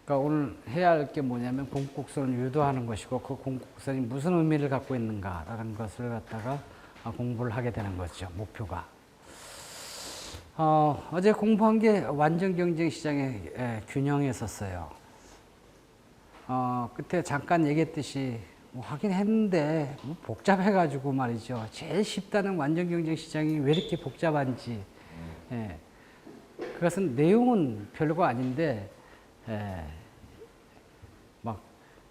그러니까 오늘 해야 할 게 뭐냐면 공국선을 유도하는 것이고 그 공국선이 무슨 의미를 갖고 있는가라는 것을 갖다가 공부를 하게 되는 거죠. 목표가. 어제 공부한 게 완전 경쟁 시장의 균형이었었어요. 그때 잠깐 얘기했듯이 뭐 하긴 했는데 뭐 복잡해가지고 말이죠. 제일 쉽다는 완전 경쟁 시장이 왜 이렇게 복잡한지. 예. 그것은 내용은 별거 아닌데 막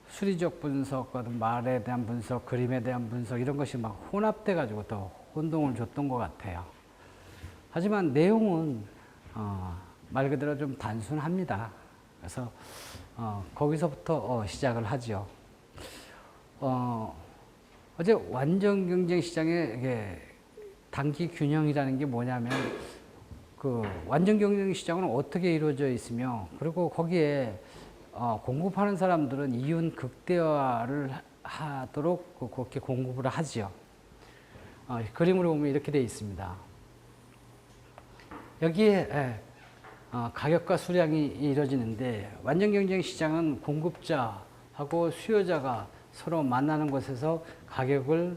수리적 분석, 말에 대한 분석, 그림에 대한 분석 이런 것이 막 혼합돼 가지고 더 혼동을 줬던 것 같아요. 하지만 내용은 말 그대로 좀 단순합니다. 그래서 거기서부터 시작을 하죠. 어제 완전 경쟁 시장의 단기 균형이라는 게 뭐냐면 그 완전 경쟁 시장은 어떻게 이루어져 있으며 그리고 거기에 공급하는 사람들은 이윤 극대화를 하도록 그렇게 공급을 하지요. 그림으로 보면 이렇게 되어 있습니다. 여기에 가격과 수량이 이루어지는데 완전 경쟁 시장은 공급자하고 수요자가 서로 만나는 곳에서 가격을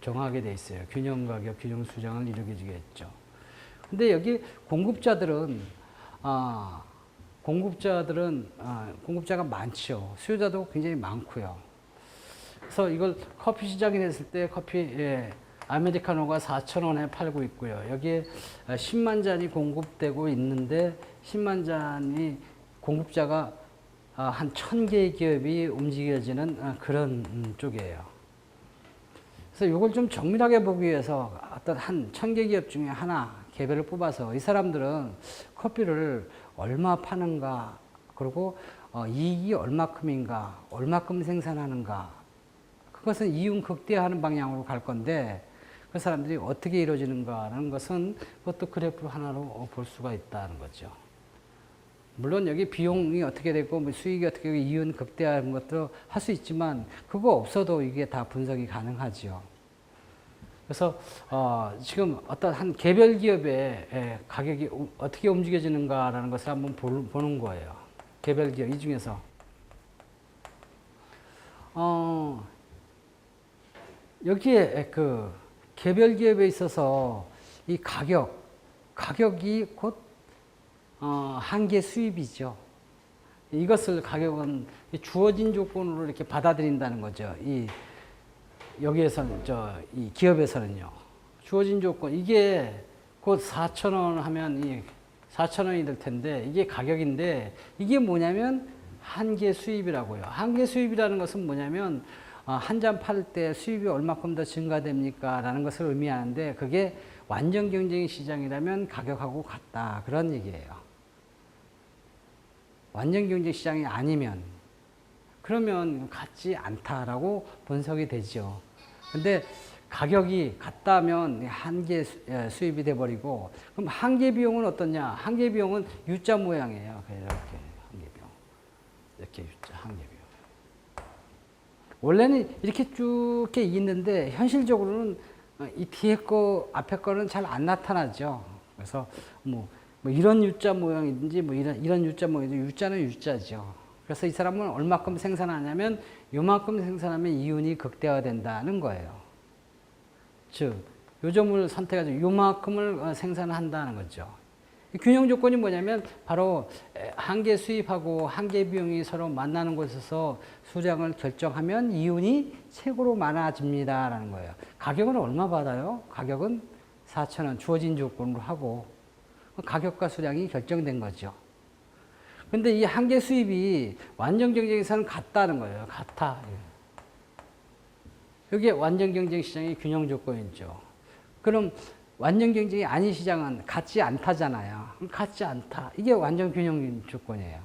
정하게 되어 있어요. 균형 가격, 균형 수량을 이루게 되겠죠. 근데 여기 공급자가 많죠. 수요자도 굉장히 많고요. 그래서 이걸 커피 시장이 됐을 때 아메리카노가 4,000원에 팔고 있고요. 여기에 10만 잔이 공급되고 있는데 10만 잔이 공급자가 한 1,000개의 기업이 움직여지는 그런 쪽이에요. 그래서 이걸 좀 정밀하게 보기 위해서 어떤 한 1,000개 기업 중에 하나 개별을 뽑아서 이 사람들은 커피를 얼마 파는가, 그리고 이익이 얼마큼인가, 얼마큼 생산하는가, 그것은 이윤 극대화하는 방향으로 갈 건데 그 사람들이 어떻게 이루어지는가라는 것은 그것도 그래프 하나로 볼 수가 있다는 거죠. 물론 여기 비용이 어떻게 되고 수익이 어떻게 되고 이윤 극대화하는 것도 할 수 있지만 그거 없어도 이게 다 분석이 가능하죠. 그래서 지금 어떤 한 개별 기업의 가격이 어떻게 움직여지는가라는 것을 한번 보는 거예요. 개별 기업 이 중에서 여기에 그 개별 기업에 있어서 이 가격이 곧 한계 수입이죠. 이것을 가격은 주어진 조건으로 이렇게 받아들인다는 거죠. 여기에서는 이 기업에서는요. 주어진 조건 이게 곧 4,000원 하면 이 4,000원이 될 텐데 이게 가격인데 이게 뭐냐면 한계 수입이라고요. 한계 수입이라는 것은 뭐냐면 한 잔 팔 때 수입이 얼마큼 더 증가됩니까? 라는 것을 의미하는데 그게 완전 경쟁 시장이라면 가격하고 같다. 그런 얘기예요. 완전 경쟁 시장이 아니면 그러면 같지 않다라고 분석이 되죠. 근데 가격이 같다면 한계 수입이 돼버리고 그럼 한계 비용은 어떠냐? 한계 비용은 U자 모양이에요. 이렇게 한계 비용. 이렇게 U자 한계 비용. 원래는 이렇게 쭉 있는데 현실적으로는 이 뒤에 거 앞에 거는 잘 안 나타나죠. 그래서 뭐 이런 U자 모양이든지 뭐 이런 U자 모양이든지 U자는 U자죠. 그래서 이 사람은 얼마큼 생산하냐면 요만큼 생산하면 이윤이 극대화된다는 거예요. 즉 요점을 선택해서 요만큼을 생산한다는 거죠. 균형 조건이 뭐냐면 바로 한계 수입하고 한계 비용이 서로 만나는 곳에서 수량을 결정하면 이윤이 최고로 많아집니다라는 거예요. 가격은 얼마 받아요? 가격은 4,000원 주어진 조건으로 하고 가격과 수량이 결정된 거죠. 근데 이 한계 수입이 완전 경쟁에서는 같다는 거예요. 같아. 이게 완전 경쟁 시장의 균형 조건이죠. 그럼 완전 경쟁이 아닌 시장은 같지 않다잖아요. 같지 않다. 이게 완전 균형 조건이에요.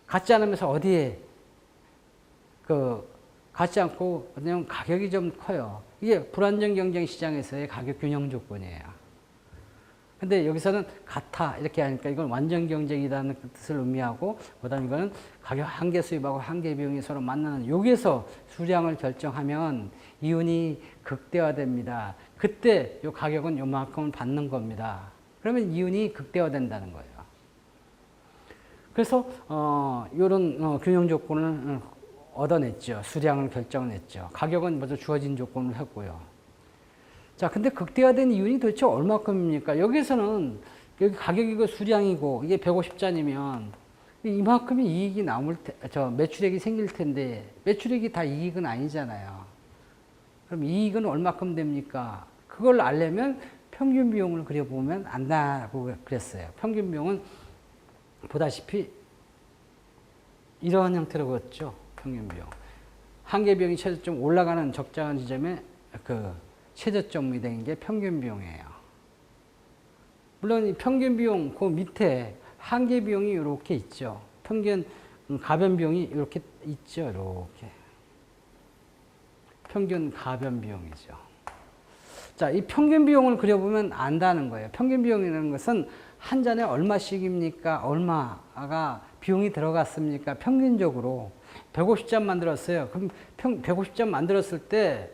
같지 않으면서 어디에 같지 않고 왜냐면 가격이 좀 커요. 이게 불안정 경쟁 시장에서의 가격 균형 조건이에요. 근데 여기서는 같아 이렇게 하니까 이건 완전 경쟁이라는 뜻을 의미하고 그다음 이거는 가격 한계 수입하고 한계 비용이 서로 만나는 여기에서 수량을 결정하면 이윤이 극대화됩니다. 그때 요 가격은 요만큼을 받는 겁니다. 그러면 이윤이 극대화된다는 거예요. 그래서 이런 균형 조건을 얻어냈죠. 수량을 결정했죠. 가격은 먼저 주어진 조건을 했고요. 자, 근데 극대화된 이윤이 도대체 얼마큼입니까? 여기서는 여기 가격이고 수량이고 이게 150잔이면 이만큼의 이익이 매출액이 생길 텐데 매출액이 다 이익은 아니잖아요. 그럼 이익은 얼마큼 됩니까? 그걸 알려면 평균 비용을 그려보면 안다고 그랬어요. 평균 비용은 보다시피 이런 형태로 그렸죠. 평균 비용. 한계 비용이 최저점 올라가는 적정한 지점에 그 최저점이 된 게 평균 비용이에요. 물론 이 평균 비용 그 밑에 한계 비용이 이렇게 있죠. 평균 가변 비용이 이렇게 있죠. 이렇게. 평균 가변 비용이죠. 자, 이 평균 비용을 그려보면 안다는 거예요. 평균 비용이라는 것은 한 잔에 얼마씩입니까? 얼마가 비용이 들어갔습니까? 평균적으로 150잔 만들었어요. 그럼 150잔 만들었을 때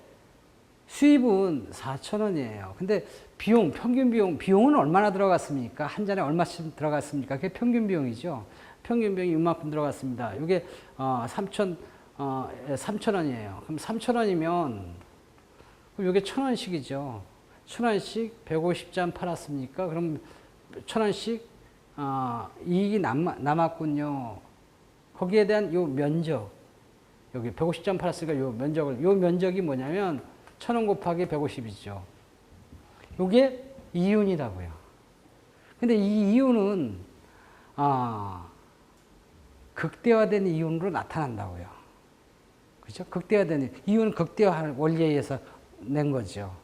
수입은 4,000원이에요. 근데 평균 비용은 얼마나 들어갔습니까? 한 잔에 얼마씩 들어갔습니까? 그게 평균 비용이죠. 평균 비용이 이만큼 들어갔습니다. 이게 3,000원이에요. 그럼 3,000원이면 그럼 이게 1,000원씩이죠. 1,000원씩 150잔 팔았습니까? 그럼 1,000원씩 이익이 남았군요. 거기에 대한 요 면적, 여기 150잔 팔았으니까 요 면적이 뭐냐면 1,000원 곱하기 150이죠. 요게 이윤이라고요. 근데 이 이윤은 극대화된 이윤으로 나타난다고요. 그죠? 극대화된 이윤은 극대화 원리에 의해서 낸 거죠.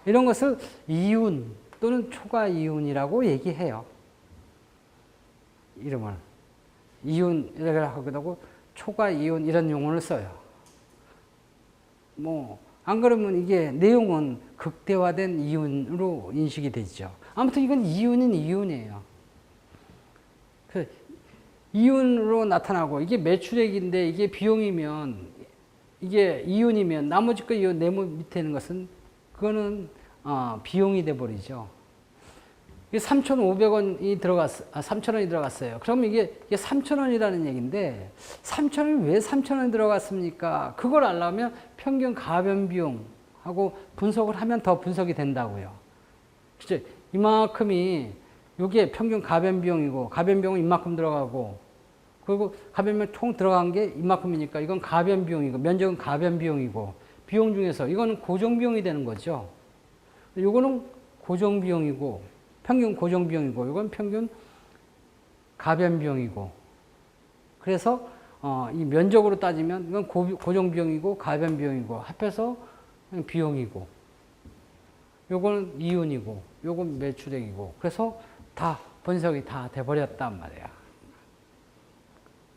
이런 것을 이윤 또는 초과 이윤이라고 얘기해요. 이름을 이윤이라고 하기도 하고 초과 이윤 이런 용어를 써요. 안 그러면 이게 내용은 극대화된 이윤으로 인식이 되죠. 아무튼 이건 이윤은 이윤이에요. 이윤으로 나타나고 이게 매출액인데 이게 비용이면 이게 이윤이면 나머지 거 이 네모 밑에 있는 것은 그거는 비용이 돼 버리죠. 이게 3,500원이 3,000원이 들어갔어요. 그럼 이게 3,000원이라는 얘기인데 3,000원이 왜 3,000원이 들어갔습니까? 그걸 알려면 평균 가변 비용하고 분석을 하면 더 분석이 된다고요. 그죠? 이만큼이 이게 평균 가변 비용이고 가변 비용은 이만큼 들어가고 그리고 가변 비용 총 들어간 게 이만큼이니까 이건 가변 비용이고 면적은 가변 비용이고 비용 중에서 이거는 고정 비용이 되는 거죠. 이거는 고정 비용이고 평균 고정 비용이고 이건 평균 가변 비용이고 그래서 이 면적으로 따지면 이건 고정 비용이고 가변 비용이고 합해서 비용이고 요거는 이윤이고 요건 매출액이고 그래서 다 분석이 다 돼버렸단 말이야.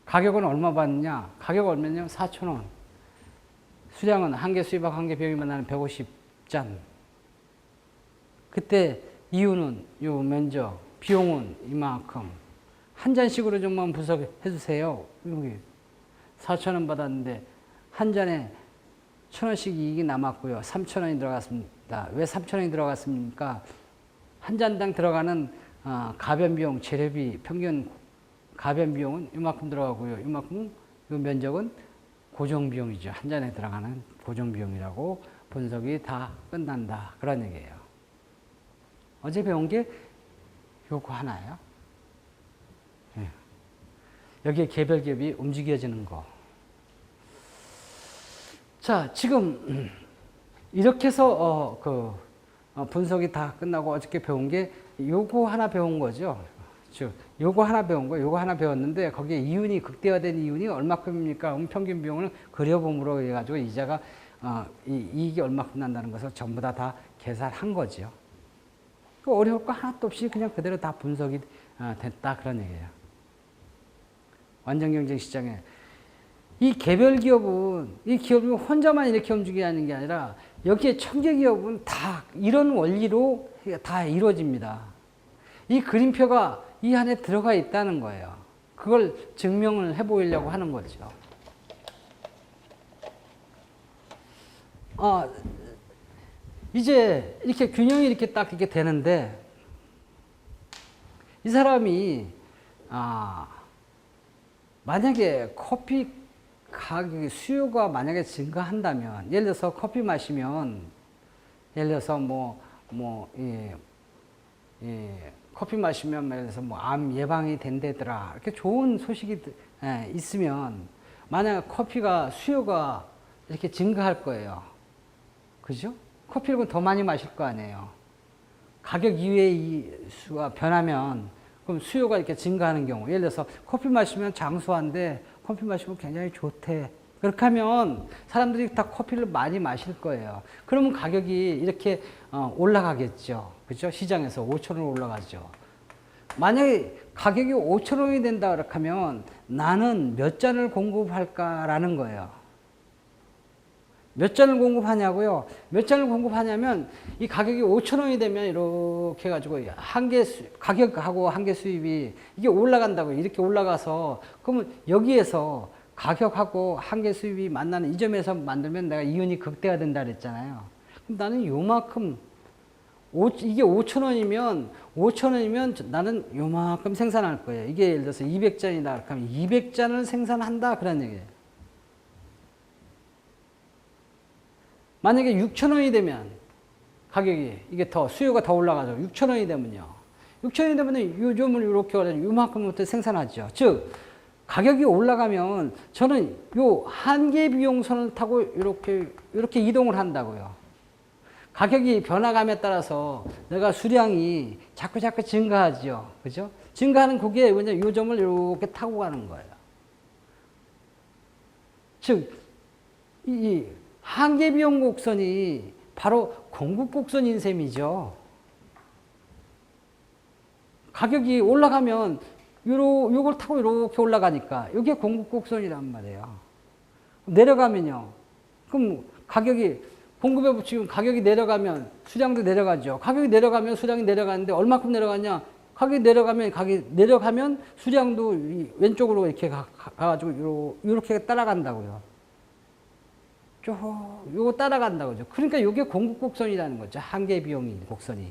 가격은 얼마 받느냐? 가격 얼마냐면 4,000원. 수량은 한 개 수입하고 한 개 비용이면 나는 150잔. 그때 이윤은 요 면적, 비용은 이만큼. 한 잔씩으로 좀만 분석해 주세요. 여기 4,000원 받았는데 한 잔에 1,000원씩 이익이 남았고요. 3,000원이 들어갔습니다. 왜 3,000원이 들어갔습니까? 한 잔당 들어가는 가변 비용, 재료비, 평균 가변 비용은 이만큼 들어가고요. 이만큼은 이 면적은 고정 비용이죠. 한 잔에 들어가는 고정 비용이라고 분석이 다 끝난다. 그런 얘기예요. 어제 배운 게 요거 하나예요. 예. 여기에 개별 기업이 움직여지는 거. 자, 지금 이렇게 해서 분석이 다 끝나고 어저께 배운 게 요거 하나 배운 거죠. 요거 하나 배운 거, 요거 하나 배웠는데 거기에 이윤이 극대화된 이윤이 얼마큼입니까? 평균 비용을 그려봄으로 해가지고 이자가 이익이 얼마큼 난다는 것을 전부 다 계산한 거죠. 어려울 거 하나도 없이 그냥 그대로 다 분석이 됐다 그런 얘기예요. 완전 경쟁 시장에 이 개별 기업은 이 기업이 혼자만 이렇게 움직이는 게 아니라 여기에 천개 기업은 다 이런 원리로 다 이루어집니다. 이 그림표가 이 안에 들어가 있다는 거예요. 그걸 증명을 해보려고 하는 거죠. 이제 이렇게 균형이 이렇게 딱 이렇게 되는데 이 사람이 만약에 커피 가격이 수요가 만약에 증가한다면, 예를 들어서 커피 마시면, 예를 들어서 커피 마시면 예를 들어서 암 예방이 된다더라. 이렇게 좋은 소식이 있으면, 만약 커피가 수요가 이렇게 증가할 거예요. 그죠? 커피를 더 많이 마실 거 아니에요. 가격 이외의 수가 변하면, 그럼 수요가 이렇게 증가하는 경우, 예를 들어서 커피 마시면 장수한데 커피 마시면 굉장히 좋대. 그렇게 하면 사람들이 다 커피를 많이 마실 거예요. 그러면 가격이 이렇게 올라가겠죠. 그죠? 시장에서 5,000원 올라가죠. 만약에 가격이 5,000원이 된다 그렇게 하면 나는 몇 잔을 공급할까라는 거예요. 몇 잔을 공급하냐고요? 몇 잔을 공급하냐면 이 가격이 5,000원이 되면 이렇게 해가지고 가격하고 한 개 수입이 이게 올라간다고요. 이렇게 올라가서 그러면 여기에서 가격하고 한 개 수입이 만나는 이 점에서 만들면 내가 이윤이 극대화된다 그랬잖아요. 그럼 나는 요만큼 이게 5,000원이면 나는 요만큼 생산할 거예요. 이게 예를 들어서 200잔이다 그러면 200잔을 생산한다 그런 얘기예요. 만약에 6,000원이 되면 가격이 이게 수요가 더 올라가죠. 6,000원이 되면요. 6,000원이 되면 요즘은 이렇게 요만큼부터 생산하죠. 즉 가격이 올라가면 저는 요 한계 비용선을 타고 이렇게 이동을 한다고요. 가격이 변화감에 따라서 내가 수량이 자꾸 증가하죠. 그죠? 증가하는 그게 뭐냐, 요 점을 이렇게 타고 가는 거예요. 즉, 이 한계 비용 곡선이 바로 공급 곡선인 셈이죠. 가격이 올라가면 요걸 타고 이렇게 올라가니까 이게 공급 곡선이란 말이에요. 내려가면요. 그럼 공급에 지금 가격이 내려가면 수량도 내려가죠. 가격이 내려가면 수량이 내려가는데 얼마큼 내려가냐? 가격이 내려가면 수량도 왼쪽으로 이렇게 가가지고 이렇게 따라간다고요. 요거 따라간다고죠. 그러니까 이게 공급 곡선이라는 거죠. 한계 비용이 곡선이.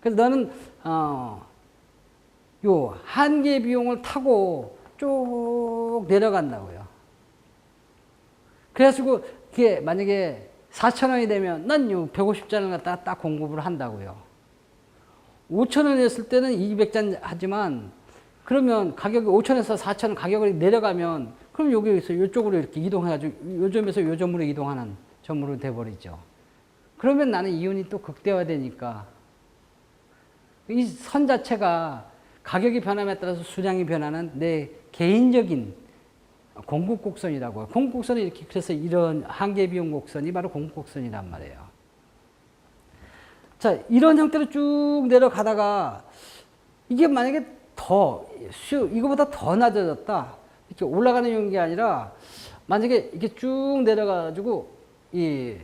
그래서 너는 요 한계 비용을 타고 쭉 내려간다고요. 그래가지고 그게 만약에 4,000원이 되면 난 요 150잔을 갖다가 딱 공급을 한다고요. 5,000원이었을 때는 200잔 하지만 그러면 가격이 5,000원에서 4,000원 가격이 내려가면 그럼 여기서 이쪽으로 이렇게 이동해가지고 요 점에서 요 점으로 이동하는 점으로 돼버리죠. 그러면 나는 이윤이 또 극대화되니까 이 선 자체가 가격이 변함에 따라서 수량이 변하는 내 개인적인 공급 곡선이라고요. 공급 곡선이 이렇게 그래서 이런 한계 비용 곡선이 바로 공급 곡선이란 말이에요. 자, 이런 형태로 쭉 내려가다가 이게 만약에 이거보다 더 낮아졌다. 이렇게 올라가는 게 아니라 만약에 이렇게 쭉 내려가지고 이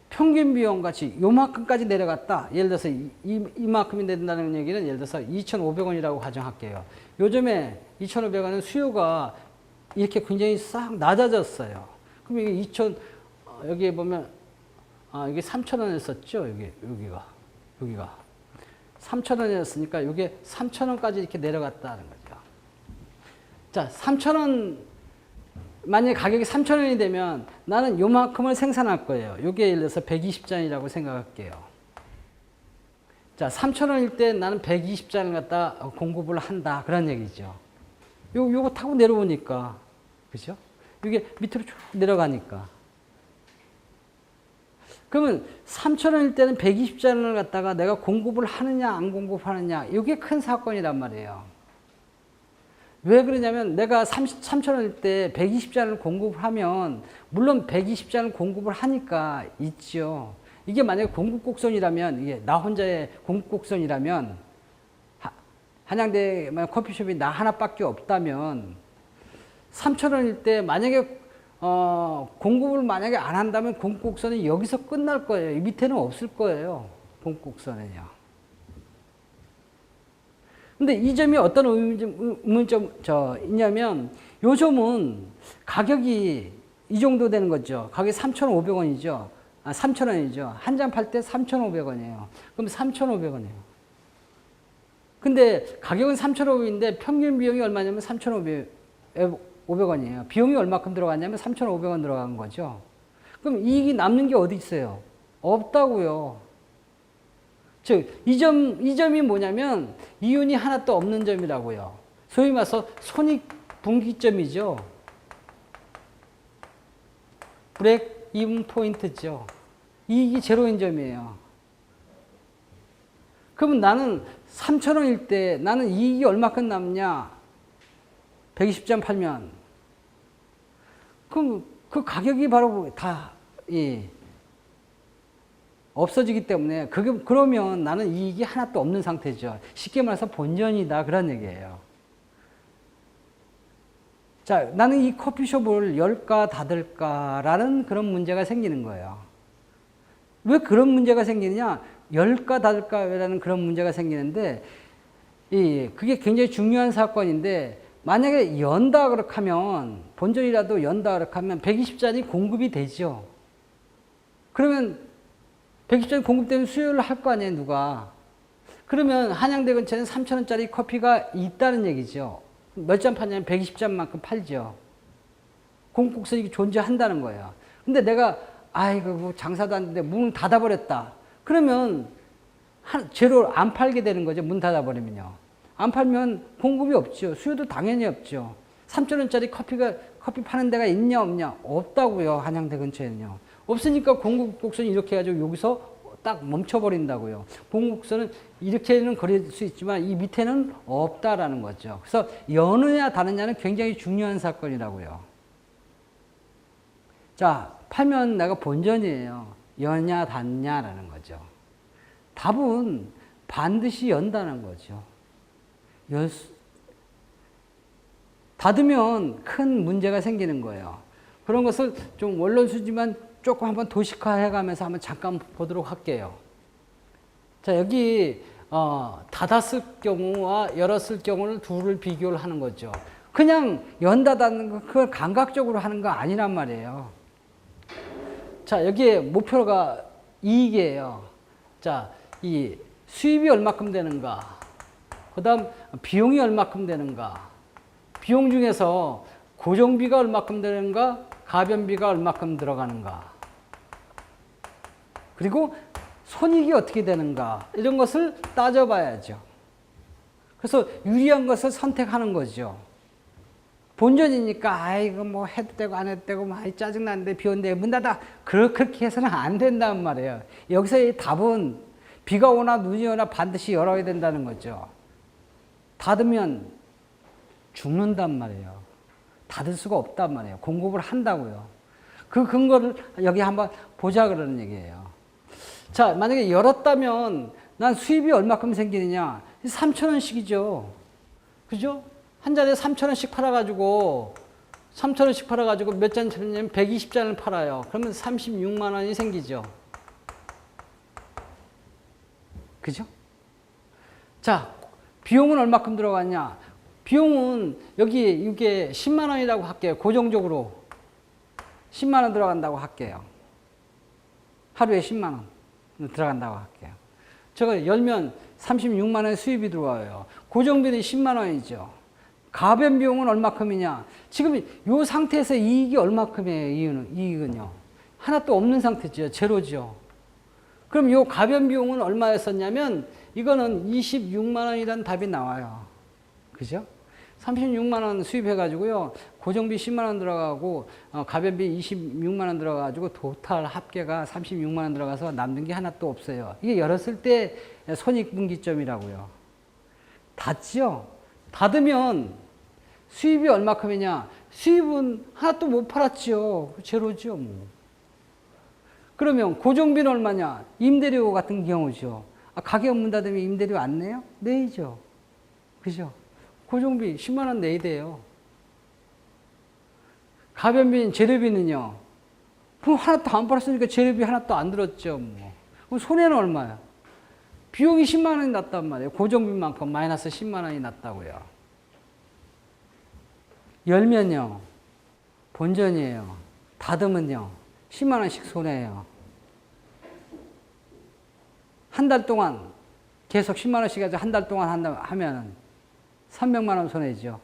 평균 비용 같이 요만큼까지 내려갔다. 예를 들어서 이만큼이 된다는 얘기는 예를 들어서 2,500원이라고 가정할게요. 요즘에 2,500원은 수요가 이렇게 굉장히 싹 낮아졌어요. 그럼 이게 여기에 보면 이게 3,000원이었었죠. 여기가 3,000원이었으니까 이게 3,000원까지 이렇게 내려갔다는 거죠. 자, 3,000원, 만약에 가격이 3,000원이 되면 나는 요만큼을 생산할 거예요. 요게 예를 들어서 120잔이라고 생각할게요. 자, 3,000원일 때 나는 120잔을 갖다 공급을 한다. 그런 얘기죠. 요거 타고 내려오니까. 그죠? 이게 밑으로 쭉 내려가니까. 그러면 3,000원일 때는 120잔을 갖다가 내가 공급을 하느냐, 안 공급하느냐. 이게 큰 사건이란 말이에요. 왜 그러냐면 내가 3,000원일 때 120잔을 공급을 하면 물론 120잔을 공급을 하니까 있죠. 이게 만약에 공급 곡선이라면 이게 나 혼자의 공급 곡선이라면 한양대 커피숍이 나 하나밖에 없다면 3,000원일 때 만약에 공급을 만약에 안 한다면 공급 곡선이 여기서 끝날 거예요. 이 밑에는 없을 거예요. 공급 곡선은요. 근데 이 점이 어떤 의문점이냐면 요 점은 가격이 이 정도 되는 거죠. 가격이 3,500원이죠. 3,000원이죠. 한 잔 팔 때 3,500원이에요. 그럼 3,500원이에요. 근데 가격은 3,500원인데 평균 비용이 얼마냐면 3,500원이에요. 비용이 얼마큼 들어갔냐면 3,500원 들어간 거죠. 그럼 이익이 남는 게 어디 있어요? 없다고요. 즉, 이 점이 뭐냐면 이윤이 하나도 없는 점이라고요. 소위 말해서 손익분기점이죠. 브레이크 이븐 포인트죠. 이익이 제로인 점이에요. 그러면 나는 3,000원일 때 나는 이익이 얼마큼 남냐? 120점 팔면. 그럼 그 가격이 바로 다 없어지기 때문에 그러면 나는 이익이 하나도 없는 상태죠. 쉽게 말해서 본전이다 그런 얘기예요. 자, 나는 이 커피숍을 열까 닫을까라는 그런 문제가 생기는 거예요. 왜 그런 문제가 생기느냐? 열까 닫을까라는 그런 문제가 생기는데 그게 굉장히 중요한 사건인데 만약에 연다 그렇게 하면 본전이라도 연다 그렇게 하면 120잔이 공급이 되죠. 그러면 120잔이 공급되면 수요를 할 거 아니에요, 누가. 그러면 한양대 근처에는 3,000원짜리 커피가 있다는 얘기죠. 몇 잔 파냐면 120잔만큼 팔죠. 공급국선이 존재한다는 거예요. 근데 내가 아이고 뭐 장사도 안 되는데 문을 닫아버렸다. 그러면 제로 안 팔게 되는 거죠. 문 닫아버리면요. 안 팔면 공급이 없죠. 수요도 당연히 없죠. 3,000원짜리 커피 파는 데가 있냐 없냐? 없다고요. 한양대 근처에는요. 없으니까 공급곡선이 이렇게 해가지고 여기서 딱 멈춰버린다고요. 공급곡선은 이렇게는 그릴 수 있지만 이 밑에는 없다라는 거죠. 그래서 여느냐 다느냐는 굉장히 중요한 사건이라고요. 자, 팔면 내가 본전이에요. 여냐 닫냐라는 거죠. 답은 반드시 연다는 거죠. 닫으면 큰 문제가 생기는 거예요. 그런 것을 좀 원론수지만 조금 한번 도식화해 가면서 한번 잠깐 보도록 할게요. 자, 여기 닫았을 경우와 열었을 경우를 둘을 비교를 하는 거죠. 그냥 연다 닫는 거 그걸 감각적으로 하는 거 아니란 말이에요. 자, 여기에 목표가 이익이에요. 자, 이 수입이 얼마큼 되는가? 그 다음 비용이 얼마큼 되는가? 비용 중에서 고정비가 얼마큼 되는가? 가변비가 얼마큼 들어가는가? 그리고 손익이 어떻게 되는가? 이런 것을 따져봐야죠. 그래서 유리한 것을 선택하는 거죠. 본전이니까 아이고 뭐 해도 되고 안 해도 되고 뭐 짜증나는데 비 오는데 문 닫아. 그렇게 해서는 안 된단 말이에요. 여기서의 답은 비가 오나 눈이 오나 반드시 열어야 된다는 거죠. 닫으면 죽는단 말이에요. 닫을 수가 없단 말이에요. 공급을 한다고요. 그 근거를 여기 한번 보자 그러는 얘기예요. 자, 만약에 열었다면 난 수입이 얼마큼 생기느냐? 3,000원씩이죠. 그죠? 한 잔에 3,000원씩 팔아가지고 몇 잔 팔냐면 120잔을 팔아요. 그러면 36만 원이 생기죠. 그죠? 자, 비용은 얼마큼 들어갔냐? 비용은 여기 이게 10만 원이라고 할게요. 고정적으로 10만 원 들어간다고 할게요. 하루에 10만 원 들어간다고 할게요. 저거 열면 36만 원 수입이 들어와요. 고정비는 10만 원이죠. 가변 비용은 얼마큼이냐? 지금 이 상태에서 이익이 얼마큼이에요? 이익은요. 하나도 없는 상태죠. 제로죠. 그럼 이 가변 비용은 얼마였었냐면 이거는 26만 원이라는 답이 나와요. 그죠? 36만 원 수입해가지고요. 고정비 10만 원 들어가고 가변비 26만 원 들어가가지고 토탈 합계가 36만 원 들어가서 남는 게 하나도 없어요. 이게 열었을 때 손익분기점이라고요. 닫죠? 닫으면 수입이 얼마큼이냐? 수입은 하나도 못 팔았죠. 제로죠. 뭐. 그러면 고정비는 얼마냐? 임대료 같은 경우죠. 가게 문 닫으면 임대료 안 내요? 내죠. 그죠? 고정비 10만 원 내야 돼요. 가변비는 재료비는요. 그럼 하나도 안 팔았으니까 재료비 하나도 안 들었죠. 뭐. 그럼 손해는 얼마야? 비용이 10만 원이 났단 말이에요. 고정비만큼 마이너스 10만 원이 났다고요. 열면요. 본전이에요. 닫으면요. 10만 원씩 손해예요. 한 달 동안 계속 10만 원씩 가지고 한 달 동안 한다 하면 300만 원 손해죠.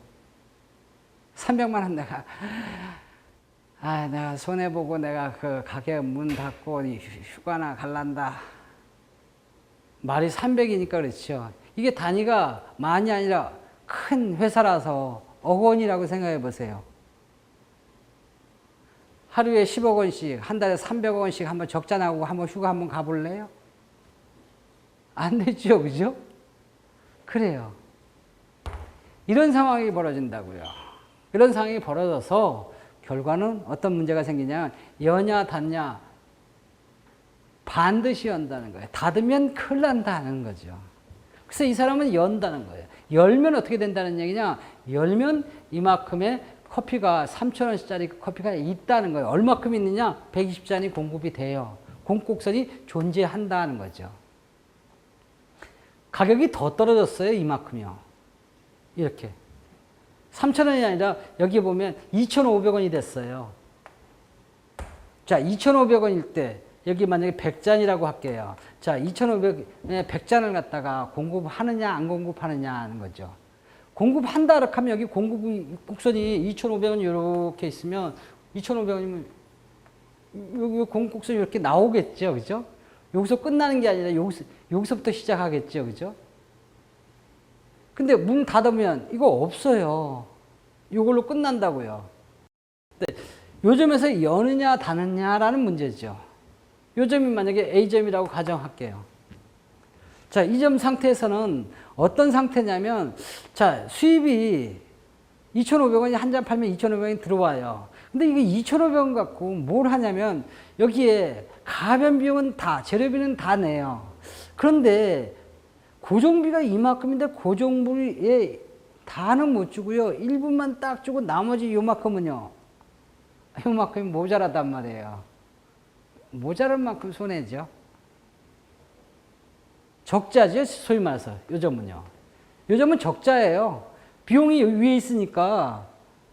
300만 원 내가 손해보고 내가 그 가게 문 닫고 휴가나 갈란다. 말이 300이니까 그렇죠. 이게 단위가 많이 아니라 큰 회사라서 억 원이라고 생각해 보세요. 하루에 10억 원씩, 한 달에 300억 원씩 한번 적자 나고 한번 휴가 한번 가볼래요? 안 되죠, 그죠? 그래요. 이런 상황이 벌어진다고요. 이런 상황이 벌어져서 결과는 어떤 문제가 생기냐, 여냐 닫냐, 반드시 연다는 거예요. 닫으면 큰일 난다는 거죠. 그래서 이 사람은 연다는 거예요. 열면 어떻게 된다는 얘기냐, 열면 이만큼의 커피가 3,000원짜리 커피가 있다는 거예요. 얼마큼 있느냐, 120잔이 공급이 돼요. 공곡선이 존재한다는 거죠. 가격이 더 떨어졌어요, 이만큼이요. 이렇게 3,000원이 아니라 여기 보면 2,500원이 됐어요. 자, 2,500원일 때 여기 만약에 100잔이라고 할게요. 자, 2,500원에 100잔을 갖다가 공급하느냐 안 공급하느냐 하는 거죠. 공급한다 이렇게 하면 여기 공급곡선이 2,500원 이렇게 있으면 2,500원이면 여기 공급곡선이 이렇게 나오겠죠. 그죠? 여기서 끝나는 게 아니라 여기서부터 시작하겠죠. 그죠? 근데 문 닫으면 이거 없어요. 이걸로 끝난다고요. 근데 요점에서 여느냐 닫느냐라는 문제죠. 요점이 만약에 A점이라고 가정할게요. 자, 이 점 상태에서는 어떤 상태냐면, 자, 수입이 2,500원이 한 잔 팔면 2,500원이 들어와요. 근데 이게 2,500원 갖고 뭘 하냐면, 여기에 가변 비용은 다, 재료비는 다 내요. 그런데 고정비가 이만큼인데 고정비에 다는 못 주고요. 일부만 딱 주고 나머지 요만큼은요. 요만큼이 모자라단 말이에요. 모자란 만큼 손해죠. 적자죠. 소위 말해서 요점은요. 요점은 적자예요. 비용이 위에 있으니까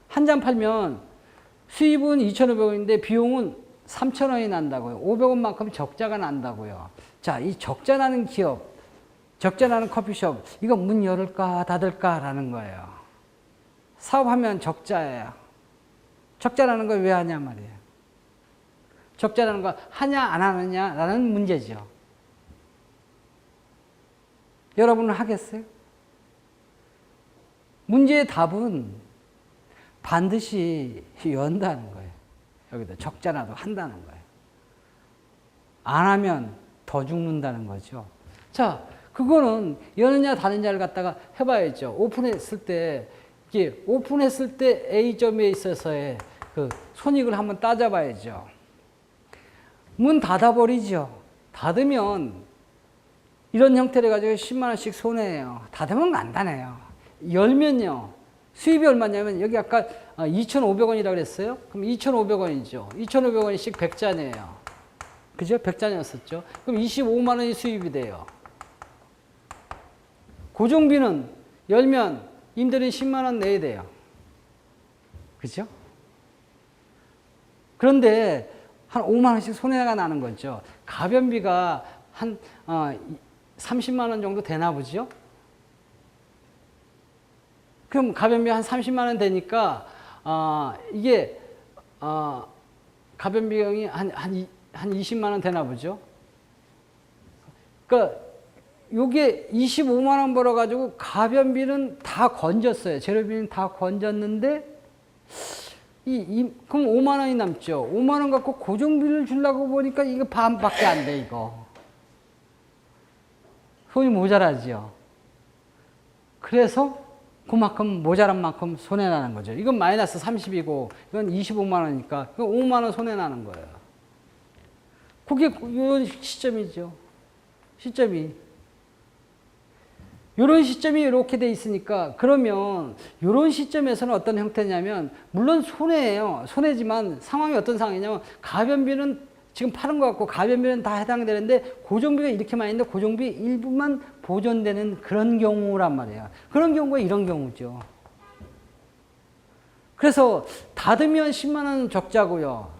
한 잔 팔면 수입은 2,500원인데 비용은 3,000원이 난다고요. 500원만큼 적자가 난다고요. 자, 이 적자 나는 기업, 적자 나는 커피숍, 이거 문 열을까 닫을까라는 거예요. 사업하면 적자예요. 적자 나는 걸 왜 하냐 말이에요. 적자 나는 거 하냐 안 하느냐라는 문제죠. 여러분은 하겠어요? 문제의 답은 반드시 연다는 거예요. 여기다 적자 나도 한다는 거예요. 안 하면 더 죽는다는 거죠. 자, 그거는 여느냐 닫느냐를 갖다가 해봐야죠. 오픈했을 때, 이게 오픈했을 때 A점에 있어서의 그 손익을 한번 따져봐야죠. 문 닫아버리죠. 닫으면 이런 형태를 가지고 10만 원씩 손해예요. 닫으면 간단해요. 열면요. 수입이 얼마냐면 여기 아까 2,500원이라고 그랬어요. 그럼 2,500원이죠. 2,500원씩 100잔이에요. 그죠? 100잔이었었죠. 그럼 25만 원이 수입이 돼요. 고정비는 열면 임대료 10만 원 내야 돼요. 그죠? 그런데 한 5만 원씩 손해가 나는 거죠. 가변비가 한 30만 원 정도 되나 보죠? 그럼 가변비 한 30만 원 되니까 이게 가변 비용이 한 20만 원 되나 보죠? 그러니까 요게 25만 원 벌어 가지고 가변비는 다 건졌어요. 재료비는 다 건졌는데 그럼 5만 원이 남죠. 5만 원 갖고 고정비를 주려고 보니까 이거 반밖에 안 돼, 이거. 손이 모자라죠. 그래서 그만큼 모자란 만큼 손해나는 거죠. 이건 마이너스 30이고 이건 25만 원이니까 이건 5만 원 손해나는 거예요. 그게 이런 시점이죠. 시점이. 이런 시점이 이렇게 돼 있으니까 그러면 이런 시점에서는 어떤 형태냐면 물론 손해예요. 손해지만 상황이 어떤 상황이냐면 가변비는 지금 파는 것 같고 가변비는 다 해당되는데 고정비가 이렇게 많이 있는데 고정비 일부만 보존되는 그런 경우란 말이에요. 그런 경우가 이런 경우죠. 그래서 닫으면 10만 원 적자고요.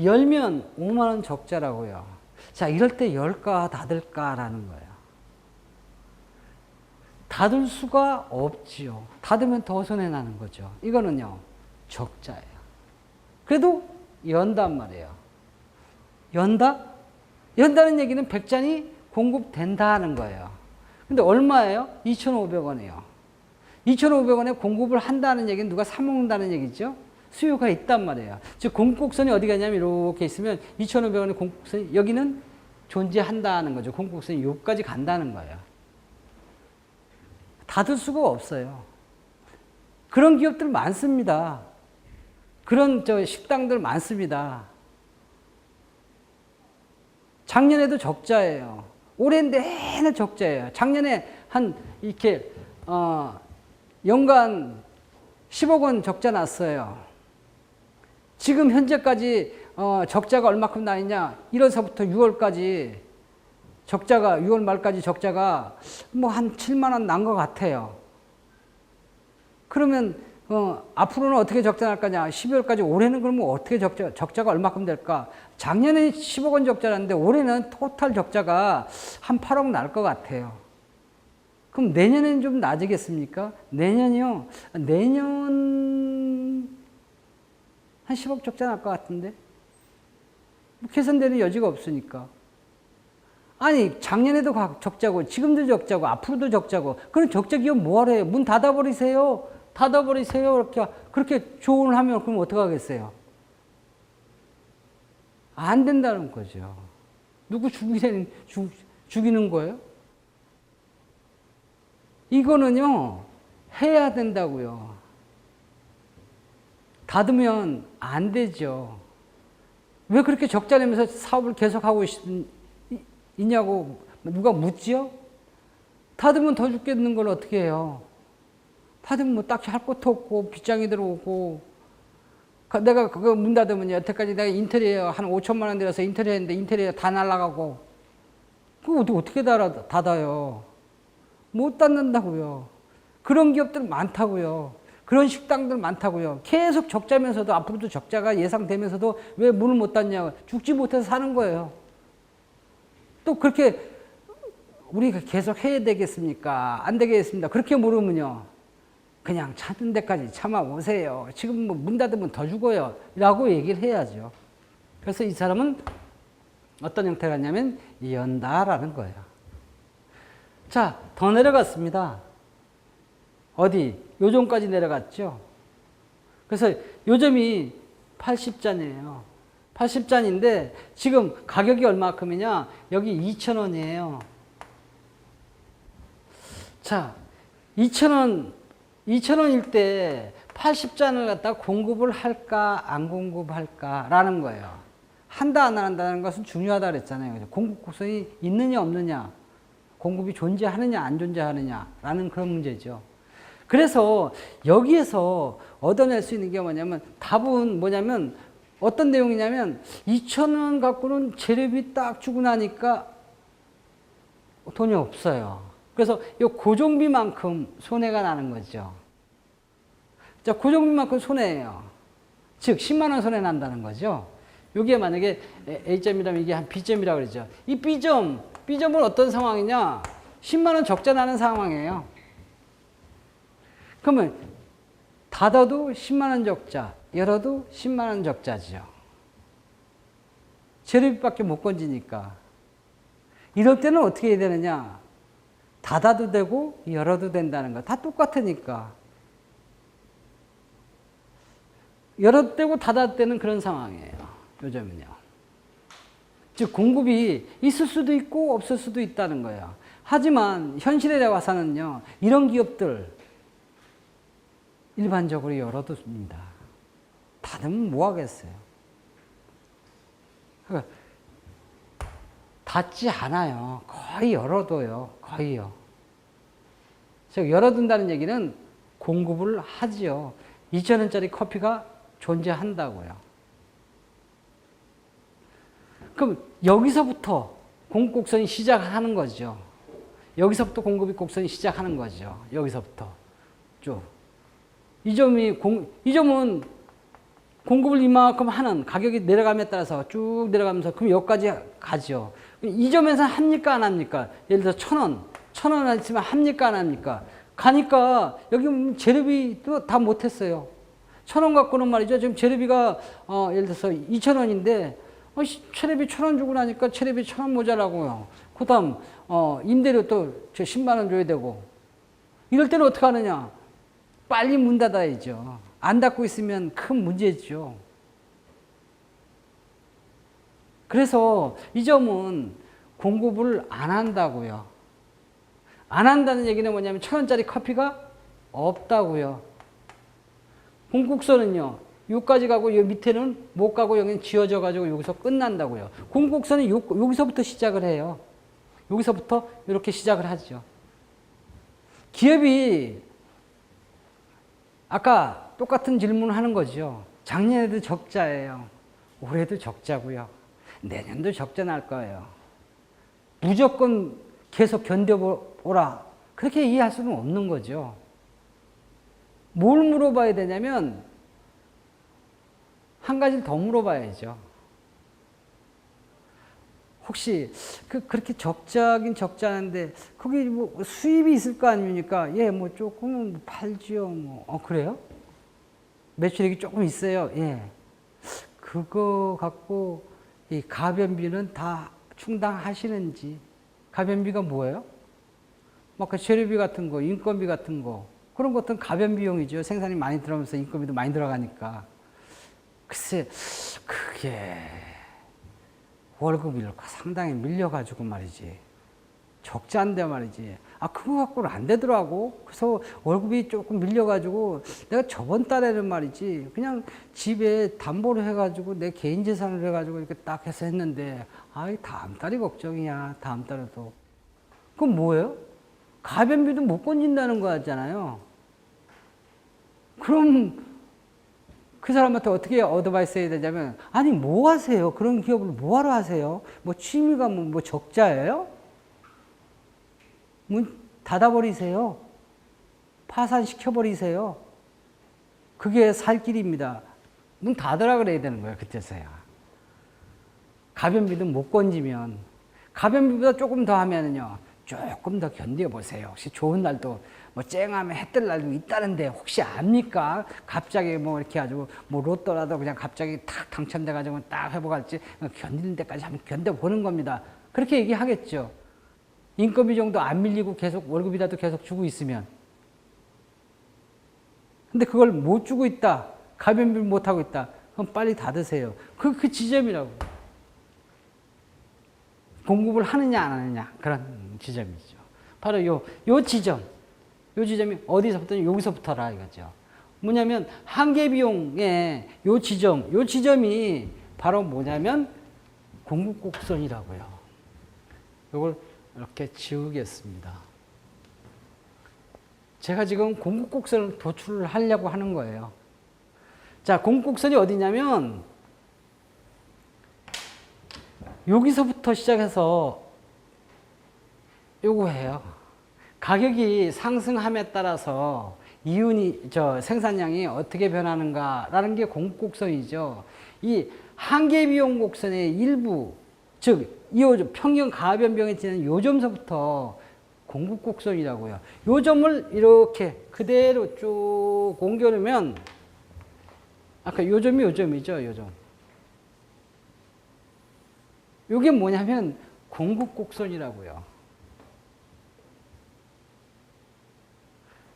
열면 5만 원 적자라고요. 자, 이럴 때 열까 닫을까라는 거예요. 닫을 수가 없지요. 닫으면 더 손해나는 거죠. 이거는요, 적자예요. 그래도 연단 말이에요. 연다? 연다는 얘기는 100잔이 공급된다 하는 거예요. 근데 얼마예요? 2,500원이에요. 2,500원에 공급을 한다는 얘기는 누가 사먹는다는 얘기죠? 수요가 있단 말이에요. 즉, 공급곡선이 어디 가냐면 이렇게 있으면 2,500원의 공급곡선이 여기는 존재한다는 거죠. 공급곡선이 여기까지 간다는 거예요. 닫을 수가 없어요. 그런 기업들 많습니다. 그런 식당들 많습니다. 작년에도 적자예요. 올해 내내 적자예요. 작년에 한 이렇게 연간 10억 원 적자 났어요. 지금 현재까지 적자가 얼마큼 나 있냐? 1월서부터 6월까지 적자가 6월 말까지 적자가 뭐 한 7만 원 난 것 같아요. 그러면 앞으로는 어떻게 적자 날 거냐? 12월까지 올해는 그러면 어떻게 적자가 얼마큼 될까? 작년에 10억 원 적자 났는데 올해는 토탈 적자가 한 8억 날 것 같아요. 그럼 내년에는 좀 나아지겠습니까? 내년이요. 내년 한 10억 적자 날 것 같은데? 뭐 개선되는 여지가 없으니까. 아니, 작년에도 적자고, 지금도 적자고, 앞으로도 적자고, 그럼 적자 기업 뭐하러 해요? 문 닫아버리세요. 닫아버리세요. 그렇게 조언을 하면 그럼 어떡하겠어요? 안 된다는 거죠. 누구 죽이는 거예요? 이거는요, 해야 된다고요. 닫으면 안 되죠. 왜 그렇게 적자 내면서 사업을 계속하고 있냐고 누가 묻지요? 닫으면 더 죽겠는 걸 어떻게 해요? 닫으면 뭐 딱히 할 것도 없고 빗장이 들어오고 내가 그거 문 닫으면 여태까지 내가 인테리어 한 5천만 원 들여서 인테리어 했는데 인테리어 다 날아가고 그거 어떻게 닫아요? 못 닫는다고요. 그런 기업들 많다고요. 그런 식당들 많다고요. 계속 적자면서도 앞으로도 적자가 예상되면서도 왜 문을 못 닫냐고. 죽지 못해서 사는 거예요. 또 그렇게 우리가 계속 해야 되겠습니까? 안 되겠습니다. 그렇게 물으면요. 그냥 찾는 데까지 참아보세요. 지금 뭐 문 닫으면 더 죽어요. 라고 얘기를 해야죠. 그래서 이 사람은 어떤 형태가 있냐면 연다라는 거예요. 자, 더 내려갔습니다. 어디? 요점까지 내려갔죠. 그래서 요점이 80잔이에요. 80잔인데 지금 가격이 얼마큼이냐? 여기 2,000원이에요. 자, 2,000원일 때 80잔을 갖다 공급을 할까 안 공급할까라는 거예요. 한다 안 한다는 것은 중요하다 그랬잖아요. 공급 곡선이 있느냐 없느냐, 공급이 존재하느냐 안 존재하느냐라는 그런 문제죠. 그래서 여기에서 얻어낼 수 있는 게 뭐냐면 답은 뭐냐면 어떤 내용이냐면 2,000원 갖고는 재료비 딱 주고 나니까 돈이 없어요. 그래서 이 고정비만큼 손해가 나는 거죠. 자, 고정비만큼 손해예요. 즉 10만 원 손해 난다는 거죠. 여기에 만약에 A점이라면 이게 한 B점이라고 그러죠. 이 B점은 어떤 상황이냐? 10만 원 적자 나는 상황이에요. 그러면 닫아도 10만 원 적자, 열어도 10만 원 적자죠. 재료비밖에 못 건지니까. 이럴 때는 어떻게 해야 되느냐? 닫아도 되고 열어도 된다는 거. 다 똑같으니까. 열어도 되고 닫아도 되는 그런 상황이에요. 요즘은요. 즉 공급이 있을 수도 있고 없을 수도 있다는 거예요. 하지만 현실에 와서는요. 이런 기업들 일반적으로 열어둡니다. 닫으면 뭐 하겠어요? 그러니까 닫지 않아요. 거의 열어둬요. 거의요. 즉 열어둔다는 얘기는 공급을 하지요. 2,000원짜리 커피가 존재한다고요. 그럼 여기서부터 공급 곡선이 시작하는 거죠. 여기서부터 공급이 곡선이 시작하는 거죠. 여기서부터 쭉. 이 점은 공급을 이만큼 하는 가격이 내려감에 따라서 쭉 내려가면서 그럼 여기까지 가죠. 이 점에서 합니까 안 합니까? 예를 들어서 1,000원. 1,000원 있으면 합니까 안 합니까? 가니까 여기 재료비도 다 못했어요. 1,000원 갖고는 말이죠. 지금 재료비가 예를 들어서 2,000원인데 재료비 1,000원 주고 나니까 재료비 1,000원 모자라고요. 그다음 임대료 또 저 10만 원 줘야 되고. 이럴 때는 어떻게 하느냐? 빨리 문 닫아야죠. 안 닫고 있으면 큰 문제죠. 그래서 이 점은 공급을 안 한다고요. 안 한다는 얘기는 뭐냐면 1,000원짜리 커피가 없다고요. 공국선은요. 여기까지 가고 여기 밑에는 못 가고 여기는 지어져 가지고 여기서 끝난다고요. 공국선은 여기서부터 시작을 해요. 여기서부터 이렇게 시작을 하죠. 기업이 아까 똑같은 질문을 하는 거죠. 작년에도 적자예요. 올해도 적자고요. 내년도 적자 날 거예요. 무조건 계속 견뎌보라. 그렇게 이해할 수는 없는 거죠. 뭘 물어봐야 되냐면 한 가지를 더 물어봐야죠. 혹시 그렇게 적자긴 적자인데 거기 뭐 수입이 있을 거 아닙니까? 예, 뭐 조금은 팔지요. 뭐 그래요? 매출액이 조금 있어요. 예, 그거 갖고 이 가변비는 다 충당하시는지. 가변비가 뭐예요? 막 그 재료비 같은 거, 인건비 같은 거 그런 것들은 가변 비용이죠. 생산이 많이 들어가면서 인건비도 많이 들어가니까. 글쎄, 그게 월급이 상당히 밀려가지고 말이지. 적자인데 말이지. 그거 갖고는 안 되더라고. 그래서 월급이 조금 밀려가지고 내가 저번 달에는 말이지. 그냥 집에 담보를 해가지고 내 개인 재산을 해가지고 이렇게 딱 해서 했는데, 다음 달이 걱정이야. 다음 달에도. 그건 뭐예요? 가변비도 못 건진다는 거잖아요. 그럼 그 사람한테 어떻게 어드바이스 해야 되냐면, 아니, 뭐 하세요? 그런 기업을 뭐하러 하세요? 뭐 취미가 뭐 적자예요? 문 닫아버리세요. 파산시켜버리세요. 그게 살 길입니다. 문 닫으라 그래야 되는 거예요. 그때서야. 가변비도 못 건지면, 가변비보다 조금 더 하면은요, 조금 더 견뎌보세요. 혹시 좋은 날도 뭐 쨍하면 해 뜰 날도 있다는데 혹시 압니까? 갑자기 뭐 이렇게 가지고 뭐 로또라도 그냥 갑자기 탁 당첨돼가지고 딱 회복할지 견디는 데까지 한번 견뎌보는 겁니다. 그렇게 얘기하겠죠. 인건비 정도 안 밀리고 계속 월급이라도 계속 주고 있으면. 근데 그걸 못 주고 있다. 가변비를 못 하고 있다. 그럼 빨리 닫으세요. 그 지점이라고. 공급을 하느냐 안 하느냐 그런 지점이죠. 바로 요 지점이 어디서부터 여기서부터라 이거죠. 뭐냐면 한계 비용의 요 지점이 바로 뭐냐면 공급 곡선이라고요. 이걸 이렇게 지우겠습니다. 제가 지금 공급 곡선을 도출을 하려고 하는 거예요. 자, 공급 곡선이 어디냐면 여기서부터 시작해서 요거예요. 가격이 상승함에 따라서 생산량이 어떻게 변하는가라는 게 공급곡선이죠. 이 한계비용 곡선의 일부, 즉, 평균 가변비용에 지는 요점서부터 공급곡선이라고요. 요점을 이렇게 그대로 쭉 옮겨놓으면, 아까 요점이죠, 요점. 이게 뭐냐면 공급곡선이라고요.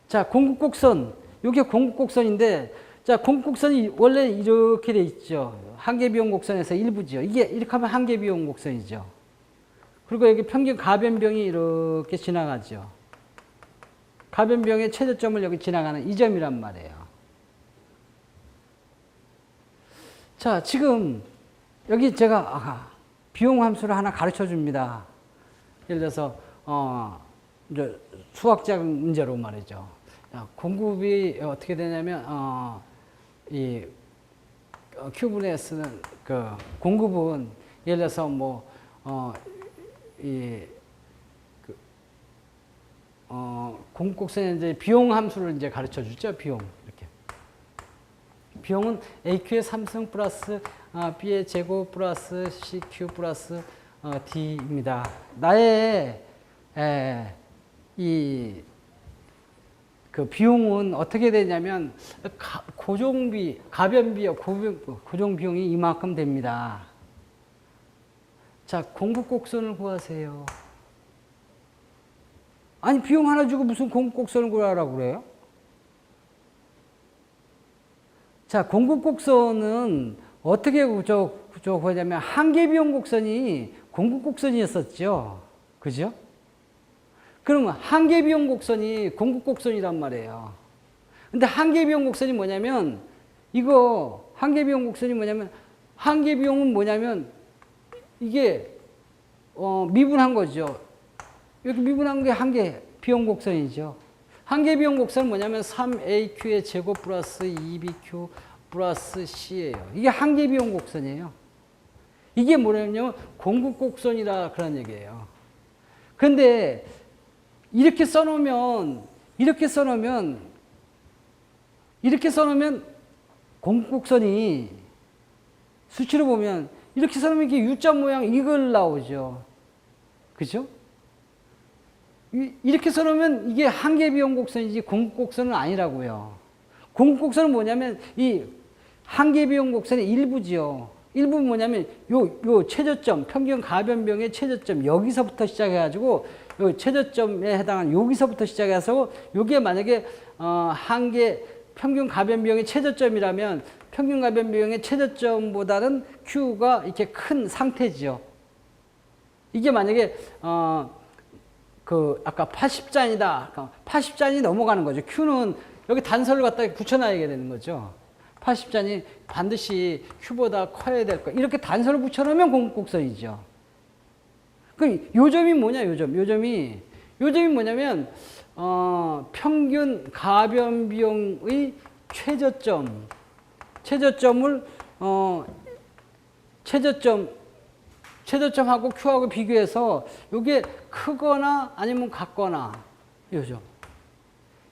자, 공급곡선. 이게 공급곡선인데, 자, 공급곡선이 원래 이렇게 돼 있죠. 한계비용 곡선에서 일부죠. 이렇게 하면 한계비용 곡선이죠. 그리고 여기 평균 가변비용이 이렇게 지나가죠. 가변비용의 최저점을 여기 지나가는 이 점이란 말이에요. 자, 지금 여기 제가 비용 함수를 하나 가르쳐 줍니다. 예를 들어서 이제 수학적 문제로 말이죠. 공급이 어떻게 되냐면 이 Q분의 S는 그 공급은 예를 들어서 공급곡선에 이제 비용 함수를 이제 가르쳐 주죠. 비용 이렇게. 비용은 AQ의 3승 플러스 B의 제곱 플러스 CQ 플러스 D입니다. 나의 그 비용은 어떻게 되냐면 가변비요, 고정 비용이 이만큼 됩니다. 자, 공급곡선을 구하세요. 아니, 비용 하나 주고 무슨 공급곡선을 구하라고 그래요? 자, 공급곡선은 어떻게 구하냐면 한계비용 곡선이 공급곡선이었었죠. 그죠? 그러면 한계비용 곡선이 공급곡선이란 말이에요. 근데 한계비용 곡선이 뭐냐면 한계비용은 뭐냐면 이게 미분한 거죠. 이렇게 미분한 게 한계비용 곡선이죠. 한계비용 곡선은 뭐냐면 3AQ의 제곱 플러스 2BQ 플러스 C예요. 이게 한계비용 곡선이에요. 이게 뭐냐면 공급곡선이라 그런 얘기예요. 근데 이렇게 써놓으면 공급곡선이 수치로 보면 이렇게 써놓으면 이게 U자 모양 이걸 나오죠. 그죠? 이렇게 써놓으면 이게 한계비용 곡선이지 공급곡선은 아니라고요. 공급곡선은 뭐냐면 이 한계비용 곡선의 일부지요. 일부는 뭐냐면 요 최저점, 평균 가변비용의 최저점 여기서부터 시작해가지고 요 최저점에 해당한 여기서부터 시작해서 요게 만약에 평균 가변비용의 최저점이라면 평균 가변비용의 최저점보다는 Q가 이렇게 큰 상태죠. 이게 만약에 아까 80잔이다. 80잔이 넘어가는 거죠. Q는 여기 단서를 갖다 붙여놔야 되는 거죠. 80잔이 반드시 Q보다 커야 될 거. 이렇게 단서를 붙여놓으면 공급곡선이죠. 그 요점이 뭐냐, 요점이 뭐냐면, 평균 가변비용의 최저점하고 Q하고 비교해서 이게 크거나 아니면 같거나, 요점.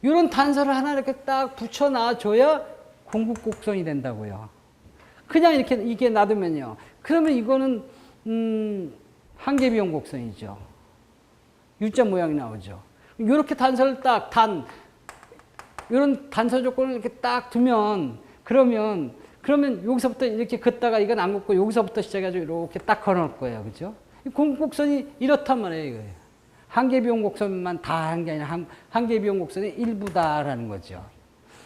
이런 단서를 하나 이렇게 딱 붙여놔줘야 공급곡선이 된다고요. 그냥 이렇게 놔두면요. 그러면 이거는, 한계비용 곡선이죠. U자 모양이 나오죠. 이렇게 단서를 이런 단서 조건을 이렇게 딱 두면, 그러면 여기서부터 이렇게 긋다가 이건 안 긋고 여기서부터 시작해가지고 이렇게 딱 걸어놓을 거예요. 그죠? 공급곡선이 이렇단 말이에요, 이거예요. 한계비용 곡선만 다 한 게 아니라 한계비용 곡선의 일부다라는 거죠.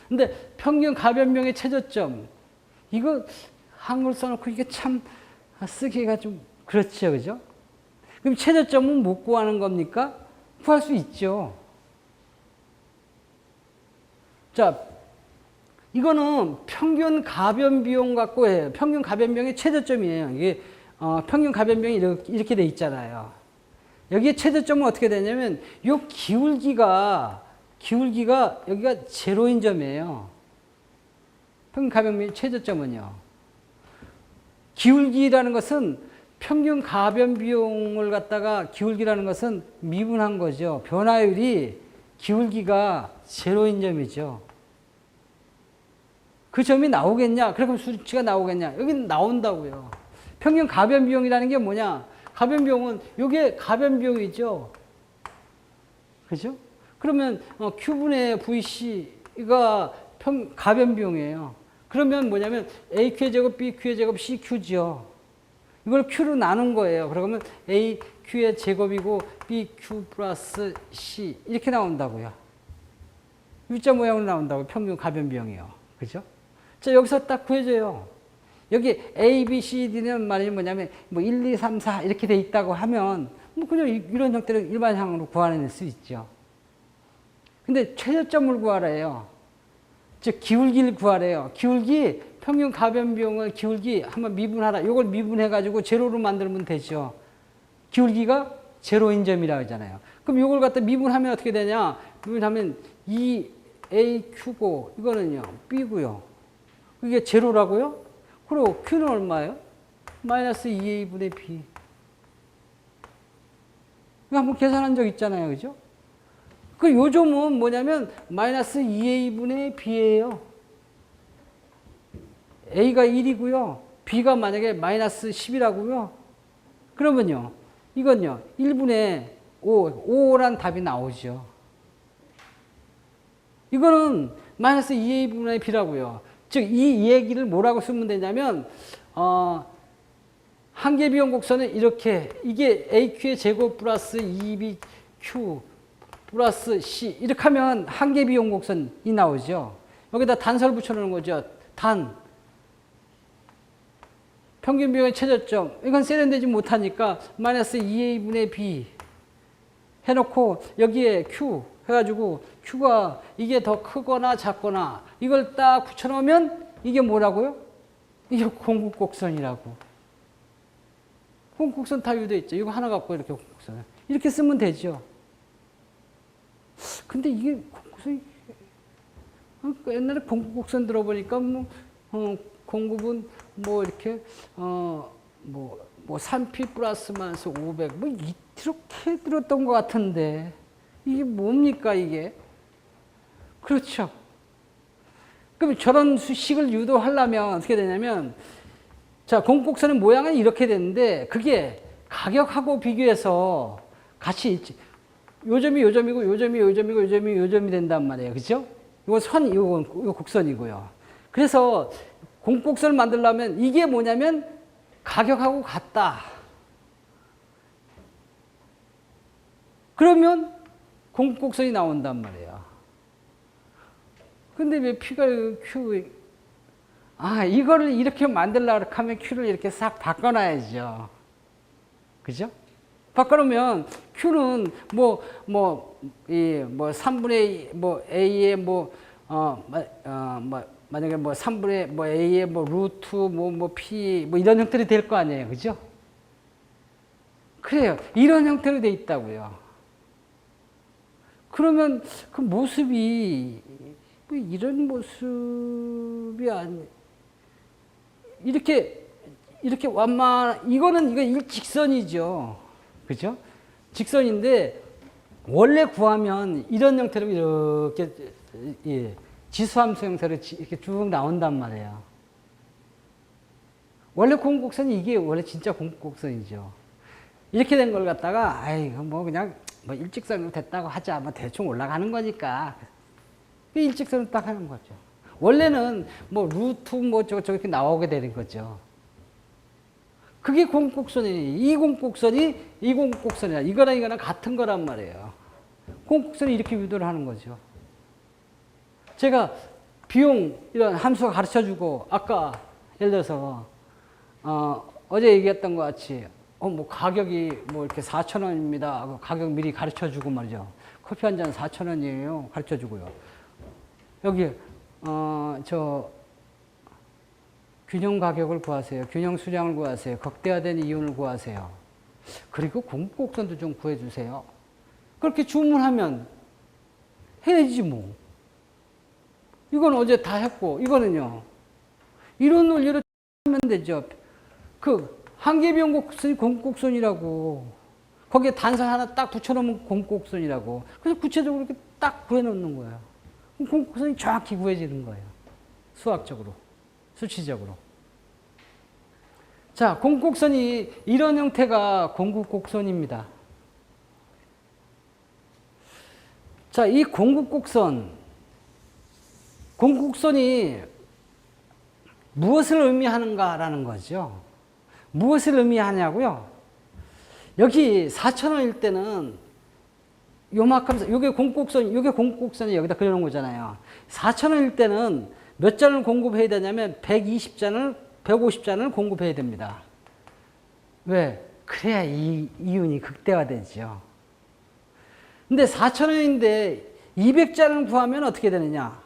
근데 평균 가변비용의 최저점, 이거 한글 써놓고 이게 참 쓰기가 좀 그렇죠, 그죠? 그럼 최저점은 못 구하는 겁니까? 구할 수 있죠. 자, 이거는 평균 가변비용 갖고 해요. 평균 가변비용의 최저점이에요. 이게 평균 가변비용이 이렇게 돼 있잖아요. 여기에 최저점은 어떻게 되냐면 요 기울기가 여기가 제로인 점이에요. 평균 가변비용 최저점은요. 기울기라는 것은 평균 가변비용을 갖다가 기울기라는 것은 미분한 거죠. 변화율이 기울기가 제로인 점이죠. 그 점이 나오겠냐? 그럼 수치가 나오겠냐? 여기는 나온다고요. 평균 가변비용이라는 게 뭐냐? 가변비용은 이게 가변비용이죠. 그죠? 그러면 Q분의 VC가 가변비용이에요. 그러면 뭐냐면 AQ의 제곱, BQ의 제곱, CQ죠. 이걸 Q로 나눈 거예요. 그러면 AQ의 제곱이고 BQ 플러스 C 이렇게 나온다고요. U자 모양으로 나온다고요. 평균 가변비용이요. 그죠? 자, 여기서 딱 구해줘요. 여기 A, B, C, D는 말이 뭐냐면 뭐 1, 2, 3, 4 이렇게 돼 있다고 하면 뭐 그냥 이런 형태로 일반형으로 구하낼 수 있죠. 근데 최저점을 구하래요. 즉 기울기를 구하래요. 기울기 평균 가변비용을 기울기 한번 미분하라. 이걸 미분해 가지고 제로로 만들면 되죠. 기울기가 제로인 점이라고 하잖아요. 그럼 이걸 갖다 미분하면 어떻게 되냐? 미분하면 2AQ고 이거는요 B고요. 이게 제로라고요? 그리고 Q는 얼마예요? 마이너스 2A분의 B. 이거 한번 계산한 적 있잖아요. 그죠? 그 요점은 뭐냐면 마이너스 2A분의 B예요. A가 1이고요. B가 만약에 마이너스 10이라고요. 그러면요. 이건요. 1분의 5란 답이 나오죠. 이거는 마이너스 2a분의 b라고요. 즉, 이 얘기를 뭐라고 쓰면 되냐면, 한계 비용 곡선은 이렇게, 이게 AQ의 제곱 플러스 2BQ 플러스 C. 이렇게 하면 한계 비용 곡선이 나오죠. 여기다 단서를 붙여놓는 거죠. 평균 비용의 최저점. 이건 세련되지 못하니까 마이너스 2a분의 b 해놓고 여기에 q 해가지고 q가 이게 더 크거나 작거나 이걸 딱 붙여놓으면 이게 뭐라고요? 이게 공급곡선이라고. 공급곡선 다 유도해 있죠. 이거 하나 갖고 이렇게 공급곡선. 이렇게 쓰면 되죠. 근데 이게 공급곡선이 옛날에 공급곡선 들어보니까 공급은 뭐 이렇게 3p 플러스 마이너스 500 뭐 이렇게 들었던 것 같은데 이게 뭡니까 이게? 그렇죠. 그럼 저런 수식을 유도하려면 어떻게 되냐면 자, 공급곡선의 모양은 이렇게 되는데 그게 가격하고 비교해서 같이 있지. 요점이 요점이고 요점이 요점이고 요점이 요점이 된단 말이에요. 그렇죠? 이거 곡선이고요. 그래서 공급곡선을 만들려면 이게 뭐냐면 가격하고 같다. 그러면 공급곡선이 나온단 말이에요. 근데 왜 P가 Q, 이거를 이렇게 만들려고 하면 Q를 이렇게 싹 바꿔놔야죠. 그죠? 바꿔놓으면 Q는 3분의 A의 만약에 3분의 A의 루트 P 이런 형태로 될 거 아니에요. 그죠? 그래요. 이런 형태로 돼 있다고요. 그러면 그 모습이 이런 모습이 이렇게 이거 일직선이죠. 그죠? 직선인데 원래 구하면 이런 형태로 이렇게 지수함수 형태로 이렇게 쭉 나온단 말이에요. 원래 공급곡선이 이게 원래 진짜 공급곡선이죠. 이렇게 된 걸 갖다가 그냥 일직선으로 됐다고 하자. 대충 올라가는 거니까. 일직선으로 딱 하는 거죠. 원래는 루트 저렇게 나오게 되는 거죠. 그게 공급곡선이니 이 공급곡선이야. 이거랑 같은 거란 말이에요. 공급곡선이 이렇게 유도를 하는 거죠. 제가 비용 이런 함수 가르쳐주고 아까 예를 들어서 어제 얘기했던 것 같이 가격이 이렇게 4,000원입니다. 가격 미리 가르쳐주고 말이죠. 커피 한 잔 4,000원이에요. 가르쳐주고요. 여기 균형 가격을 구하세요. 균형 수량을 구하세요. 극대화된 이윤을 구하세요. 그리고 공급곡선도 좀 구해주세요. 그렇게 주문하면 해야지 뭐. 이건 어제 다 했고 이거는요. 이런 논리로 하면 되죠. 한계 비용 곡선이 공급곡선이라고. 거기에 단선 하나 딱 붙여놓으면 공급곡선이라고. 그래서 구체적으로 이렇게 딱 구해놓는 거예요. 공급곡선이 정확히 구해지는 거예요. 수학적으로, 수치적으로. 자, 공급곡선이 이런 형태가 공급곡선입니다. 자, 이 공급곡선이 무엇을 의미하는가라는 거죠. 무엇을 의미하냐고요? 여기 4,000원일 때는 요만큼, 요게 공급곡선이 여기다 그려놓은 거잖아요. 4,000원일 때는 몇 잔을 공급해야 되냐면 150잔을 공급해야 됩니다. 왜? 그래야 이윤이 극대화되죠. 근데 4,000원인데 200잔을 구하면 어떻게 되느냐?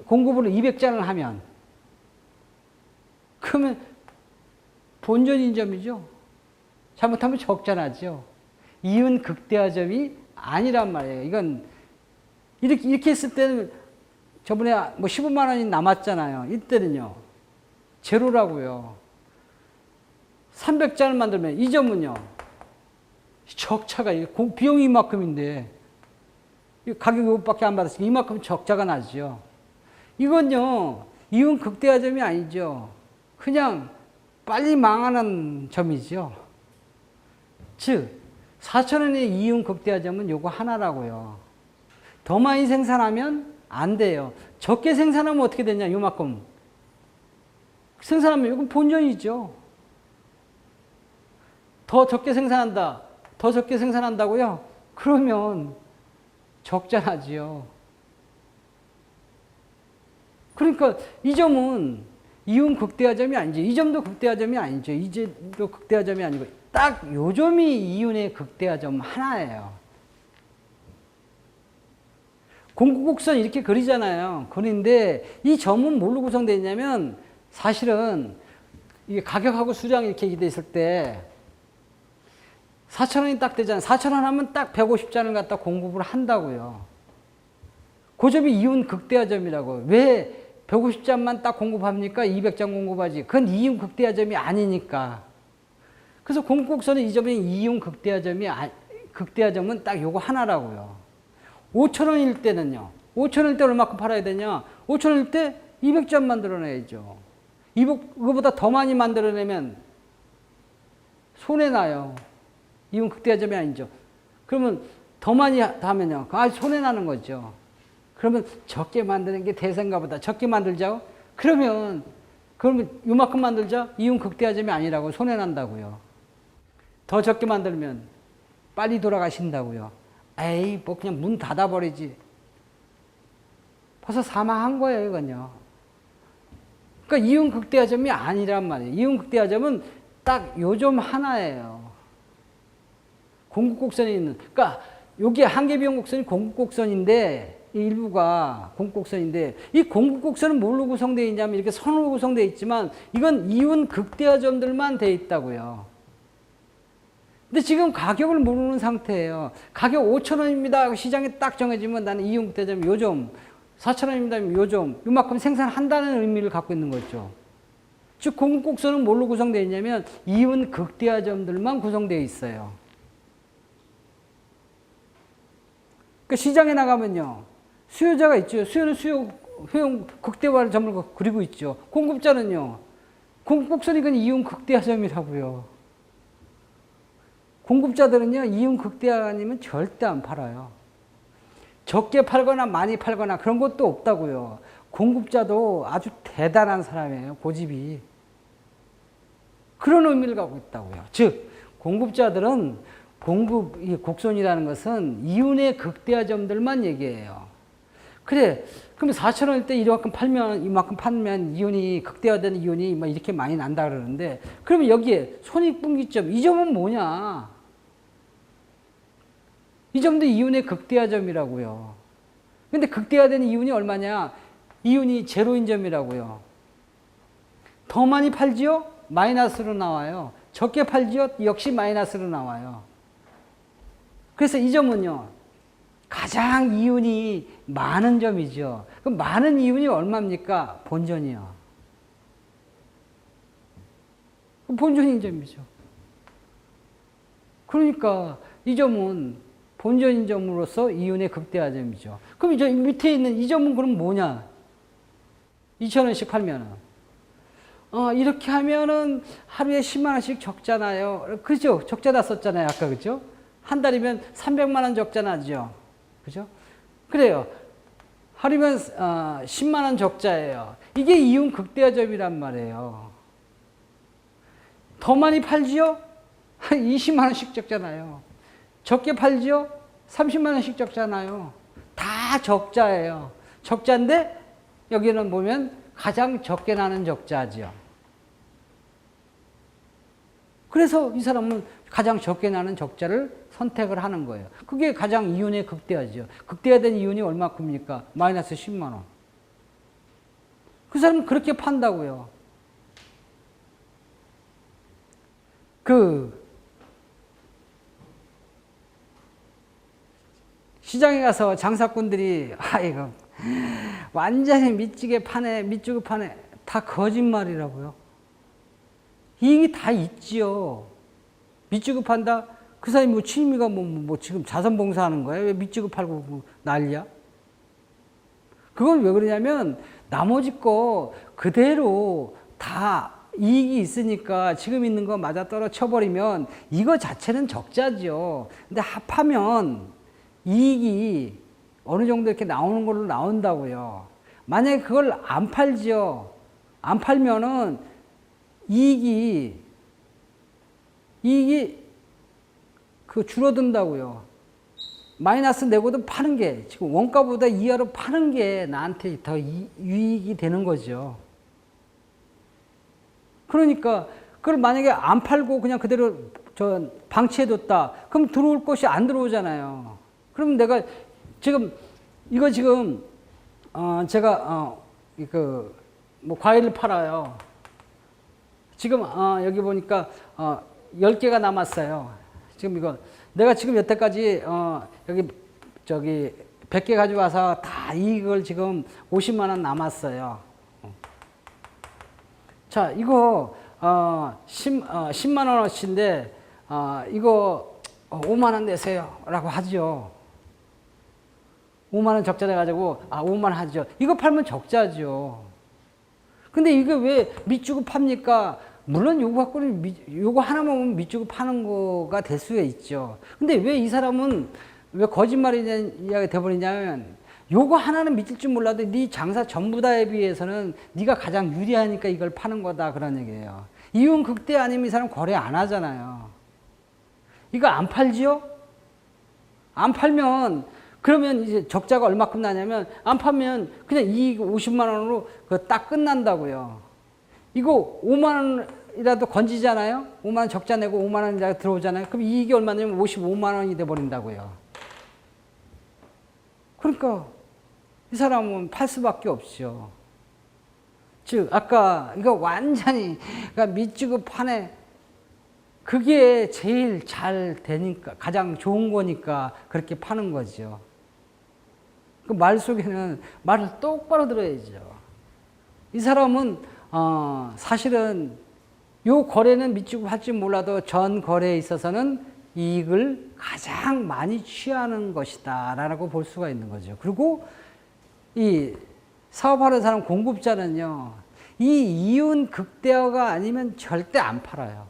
공급을 200잔을 하면 그러면 본전인 점이죠. 잘못하면 적자나죠. 이윤 극대화점이 아니란 말이에요. 이건 이렇게 했을 때는 저번에 15만 원이 남았잖아요. 이때는요. 제로라고요. 300잔을 만들면 이 점은요. 적자가 비용이 이만큼인데 가격이 이것밖에 안 받았으니까 이만큼 적자가 나죠. 이건요. 이윤 극대화점이 아니죠. 그냥 빨리 망하는 점이죠. 즉 4,000원의 이윤 극대화점은 요거 하나라고요. 더 많이 생산하면 안 돼요. 적게 생산하면 어떻게 되냐, 요만큼. 생산하면 이건 본전이죠. 더 적게 생산한다. 더 적게 생산한다고요? 그러면 적자나지요. 그러니까 이 점은 이윤 극대화점이 아니죠. 이 점도 극대화점이 아니죠. 이 점도 극대화점이 아니고 딱 요 점이 이윤의 극대화점 하나예요. 공구곡선 이렇게 그리잖아요. 그런데 이 점은 뭘로 구성되어 있냐면 사실은 이게 가격하고 수량이 이렇게 돼 있을 때 4,000원이 딱 되잖아요. 4,000원 하면 딱 150잔을 갖다 공급을 한다고요. 그 점이 이윤 극대화점이라고. 왜 150잔만 딱 공급합니까? 200잔 공급하지. 그건 이윤 극대화점이 아니니까. 그래서 공급곡선의 이 점이 이윤 극대화점은 딱 요거 하나라고요. 5,000원일 때는요. 5,000원일 때 얼마큼 팔아야 되냐? 5,000원일 때 200잔 만들어내야죠. 이거보다 더 많이 만들어내면 손해나요. 이윤 극대화점이 아니죠. 그러면 더 많이 하면요. 손해나는 거죠. 그러면 적게 만드는 게 대세인가보다 적게 만들자고? 그러면 요만큼 만들자? 이윤 극대화점이 아니라고 손해난다고요. 더 적게 만들면 빨리 돌아가신다고요. 에이, 뭐 그냥 문 닫아버리지. 벌써 사망한 거예요, 이건요. 그러니까 이윤 극대화점이 아니란 말이에요. 이윤 극대화점은 딱 요 점 하나예요. 공급곡선에 있는, 그러니까 여기 한계비용곡선이 공급곡선인데 일부가 공급곡선인데 이 공급곡선은 뭘로 구성되어 있냐면 이렇게 선으로 구성되어 있지만 이건 이윤 극대화점들만 되어 있다고요. 근데 지금 가격을 모르는 상태예요. 가격 5,000원입니다. 시장에 딱 정해지면 나는 이윤 극대화점 요점, 4,000원입니다. 요점, 요만큼 생산한다는 의미를 갖고 있는 거죠. 즉 공급곡선은 뭘로 구성되어 있냐면 이윤 극대화점들만 구성되어 있어요. 그러니까 시장에 나가면요. 수요자가 있죠. 수요는 효용 극대화를 점을 그리고 있죠. 공급자는요. 공급곡선이 그냥 이윤 극대화점이라고요. 공급자들은요. 이윤 극대화 아니면 절대 안 팔아요. 적게 팔거나 많이 팔거나 그런 것도 없다고요. 공급자도 아주 대단한 사람이에요. 고집이. 그런 의미를 갖고 있다고요. 즉 공급자들은 이 곡선이라는 것은 이윤의 극대화점들만 얘기해요. 그래, 그럼 4,000원일 때 이만큼 팔면 이윤이 극대화되는 이윤이 막 이렇게 많이 난다 그러는데 그러면 여기에 손익분기점 이 점은 뭐냐? 이 점도 이윤의 극대화점이라고요. 근데 극대화되는 이윤이 얼마냐? 이윤이 제로인 점이라고요. 더 많이 팔지요? 마이너스로 나와요. 적게 팔지요? 역시 마이너스로 나와요. 그래서 이 점은요. 가장 이윤이 많은 점이죠. 그럼 많은 이윤이 얼마입니까? 본전이요. 본전인 점이죠. 그러니까 이 점은 본전인 점으로서 이윤의 극대화점이죠. 그럼 이제 밑에 있는 이 점은 그럼 뭐냐? 2,000원씩 팔면은. 이렇게 하면은 하루에 10만 원씩 적잖아요. 그죠? 적자다 썼잖아요. 아까 그죠? 한 달이면 300만 원 적자 나죠. 그죠? 그래요. 하루면 10만 원 적자예요. 이게 이윤 극대화점이란 말이에요. 더 많이 팔지요? 20만 원씩 적잖아요. 적게 팔지요? 30만 원씩 적잖아요. 다 적자예요. 적자인데 여기는 보면 가장 적게 나는 적자죠. 그래서 이 사람은 가장 적게 나는 적자를 선택을 하는 거예요. 그게 가장 이윤의 극대화죠. 극대화된 이윤이 얼마큼입니까? 마이너스 10만 원. 그 사람은 그렇게 판다고요. 시장에 가서 장사꾼들이 이거 완전히 미치게 파네, 밑주고 파네. 다 거짓말이라고요. 이익이 다 있지요. 밑주고 판다? 그 사람이 뭐 취미가 뭐 지금 자선봉사하는 거야? 왜 밑주고 팔고 뭐 난리야? 그건 왜 그러냐면 나머지 거 그대로 다 이익이 있으니까 지금 있는 거 맞아 떨어 쳐버리면 이거 자체는 적자죠. 근데 합하면 이익이 어느 정도 이렇게 나오는 걸로 나온다고요. 만약에 그걸 안 팔죠. 안 팔면은 이익이 그 줄어든다고요. 마이너스 내고도 파는 게 지금 원가보다 이하로 파는 게 나한테 더 유익이 되는 거죠. 그러니까 그걸 만약에 안 팔고 그냥 그대로 방치해뒀다. 그럼 들어올 것이 안 들어오잖아요. 그럼 내가 지금 이거 지금 제가 뭐 과일을 팔아요. 지금 여기 보니까 10개가 남았어요. 지금 이거 내가 지금 여태까지 여기 100개 가져와서 다 이익을 지금 50만 원 남았어요. 자, 이거 10만 원어치인데 이거 5만 원 내세요 라고 하죠. 5만 원 적자 돼가지고 5만 원 하죠. 이거 팔면 적자죠. 근데 이게 왜 밑주고 팝니까? 물론 요거 갖고는 요거 하나만 밑주고 파는 거가 될 수가 있죠. 근데 왜 이 사람은 왜 거짓말이냐 돼버리냐면 요거 하나는 믿을 줄 몰라도 네 장사 전부 다에 비해서는 네가 가장 유리하니까 이걸 파는 거다 그런 얘기예요. 이윤 극대 아니면 이 사람 거래 안 하잖아요. 이거 안 팔지요? 안 팔면 그러면 이제 적자가 얼마큼 나냐면 안 팔면 그냥 이익 50만 원으로 딱 끝난다고요. 이거 5만 원이라도 건지잖아요. 5만 원 적자 내고 5만 원이라도 들어오잖아요. 그럼 이익이 얼마냐면 55만 원이 돼 버린다고요. 그러니까 이 사람은 팔 수밖에 없죠. 즉 아까 이거 완전히 그러니까 밑지고 파네. 그게 제일 잘 되니까 가장 좋은 거니까 그렇게 파는 거죠. 그 말 속에는 말을 똑바로 들어야죠. 이 사람은 사실은 요 거래는 밑지고 할지 몰라도 전 거래에 있어서는 이익을 가장 많이 취하는 것이다 라고 볼 수가 있는 거죠. 그리고 이 사업하는 사람 공급자는요, 이 이윤 극대화가 아니면 절대 안 팔아요.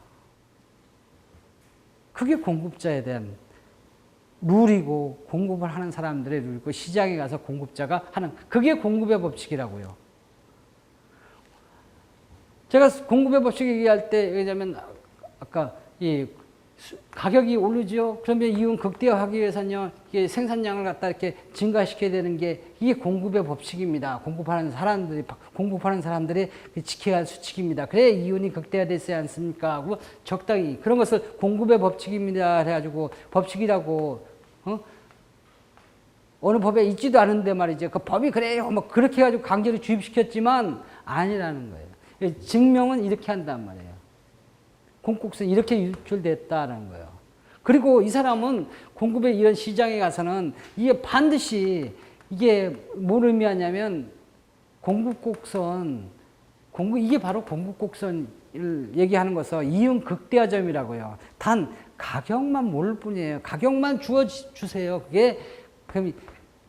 그게 공급자에 대한 룰이고 공급을 하는 사람들의 룰이고 시장에 가서 공급자가 하는 그게 공급의 법칙이라고요. 제가 공급의 법칙 얘기할 때 왜냐면 아까 이 가격이 오르죠. 그러면 이윤 극대화하기 위해서는요, 이게 생산량을 갖다 이렇게 증가시켜야 되는 게 이게 공급의 법칙입니다. 공급하는 사람들이 지켜야 할 수칙입니다. 그래야 이윤이 극대화되지 않습니까? 하고 적당히 그런 것을 공급의 법칙입니다. 해가지고 법칙이라고 어느 법에 있지도 않은데 말이죠. 그 법이 그래요. 뭐 그렇게 해가지고 강제로 주입시켰지만 아니라는 거예요. 증명은 이렇게 한단 말이에요. 공국선 이렇게 유출됐다는 거예요. 그리고 이 사람은 공급의 이런 시장에 가서는 이게 반드시 이게 뭘 의미하냐면 이게 바로 공급곡선을 얘기하는 것은 이윤 극대화점이라고요. 단 가격만 모를 뿐이에요. 가격만 주세요. 그게 그럼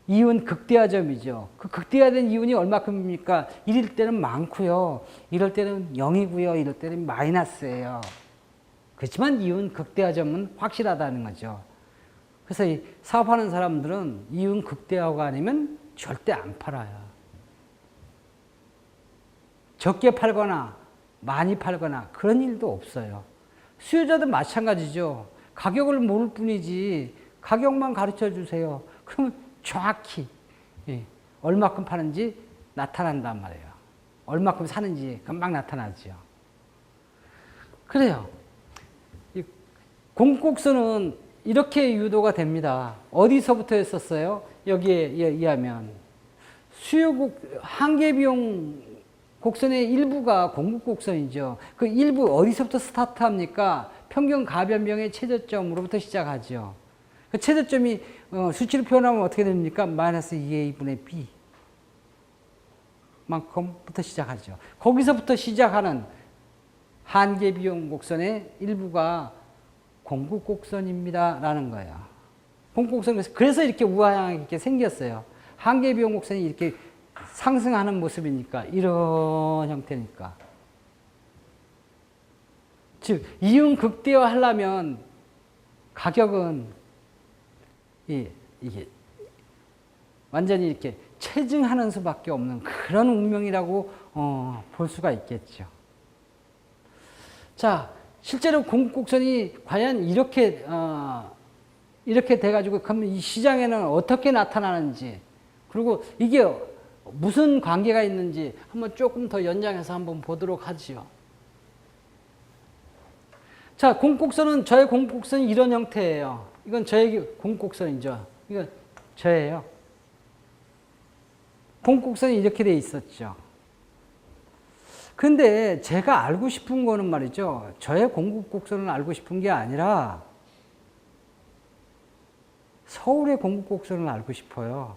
이윤 극대화점이죠. 그 극대화된 이윤이 얼마큼입니까? 이럴 때는 많고요. 이럴 때는 0이고요. 이럴 때는 마이너스예요. 그렇지만 이윤 극대화점은 확실하다는 거죠. 그래서 이 사업하는 사람들은 이윤 극대화가 아니면 절대 안 팔아요. 적게 팔거나 많이 팔거나 그런 일도 없어요. 수요자도 마찬가지죠. 가격을 모를 뿐이지 가격만 가르쳐 주세요. 그러면 정확히 얼마큼 파는지 나타난단 말이에요. 얼마큼 사는지 금방 나타나죠. 그래요. 공급곡선은 이렇게 유도가 됩니다. 어디서부터 했었어요? 여기에 의하면 한계비용 곡선의 일부가 공급곡선이죠. 그 일부 어디서부터 스타트합니까? 평균 가변병의 최저점으로부터 시작하죠. 그 최저점이 수치로 표현하면 어떻게 됩니까? 마이너스 2a분의 b 만큼부터 시작하죠. 거기서부터 시작하는 한계비용 곡선의 일부가 공급곡선입니다 라는 거예요. 공급곡선, 그래서 이렇게 우아하게 생겼어요. 한계비용 곡선이 이렇게 상승하는 모습이니까, 이런 형태니까. 즉 이윤 극대화하려면 가격은 이게 완전히 이렇게 체증하는 수밖에 없는 그런 운명이라고 볼 수가 있겠죠. 자, 실제로 공급곡선이 과연 이렇게 돼가지고 그러면 이 시장에는 어떻게 나타나는지, 그리고 이게 무슨 관계가 있는지 한번 조금 더 연장해서 한번 보도록 하지요. 자, 공급곡선은, 저의 공급곡선이 이런 형태예요. 이건 저의 공급곡선이죠. 이건 저예요. 공급곡선이 이렇게 돼 있었죠. 근데 제가 알고 싶은 거는 말이죠. 저의 공급곡선을 알고 싶은 게 아니라 서울의 공급곡선을 알고 싶어요.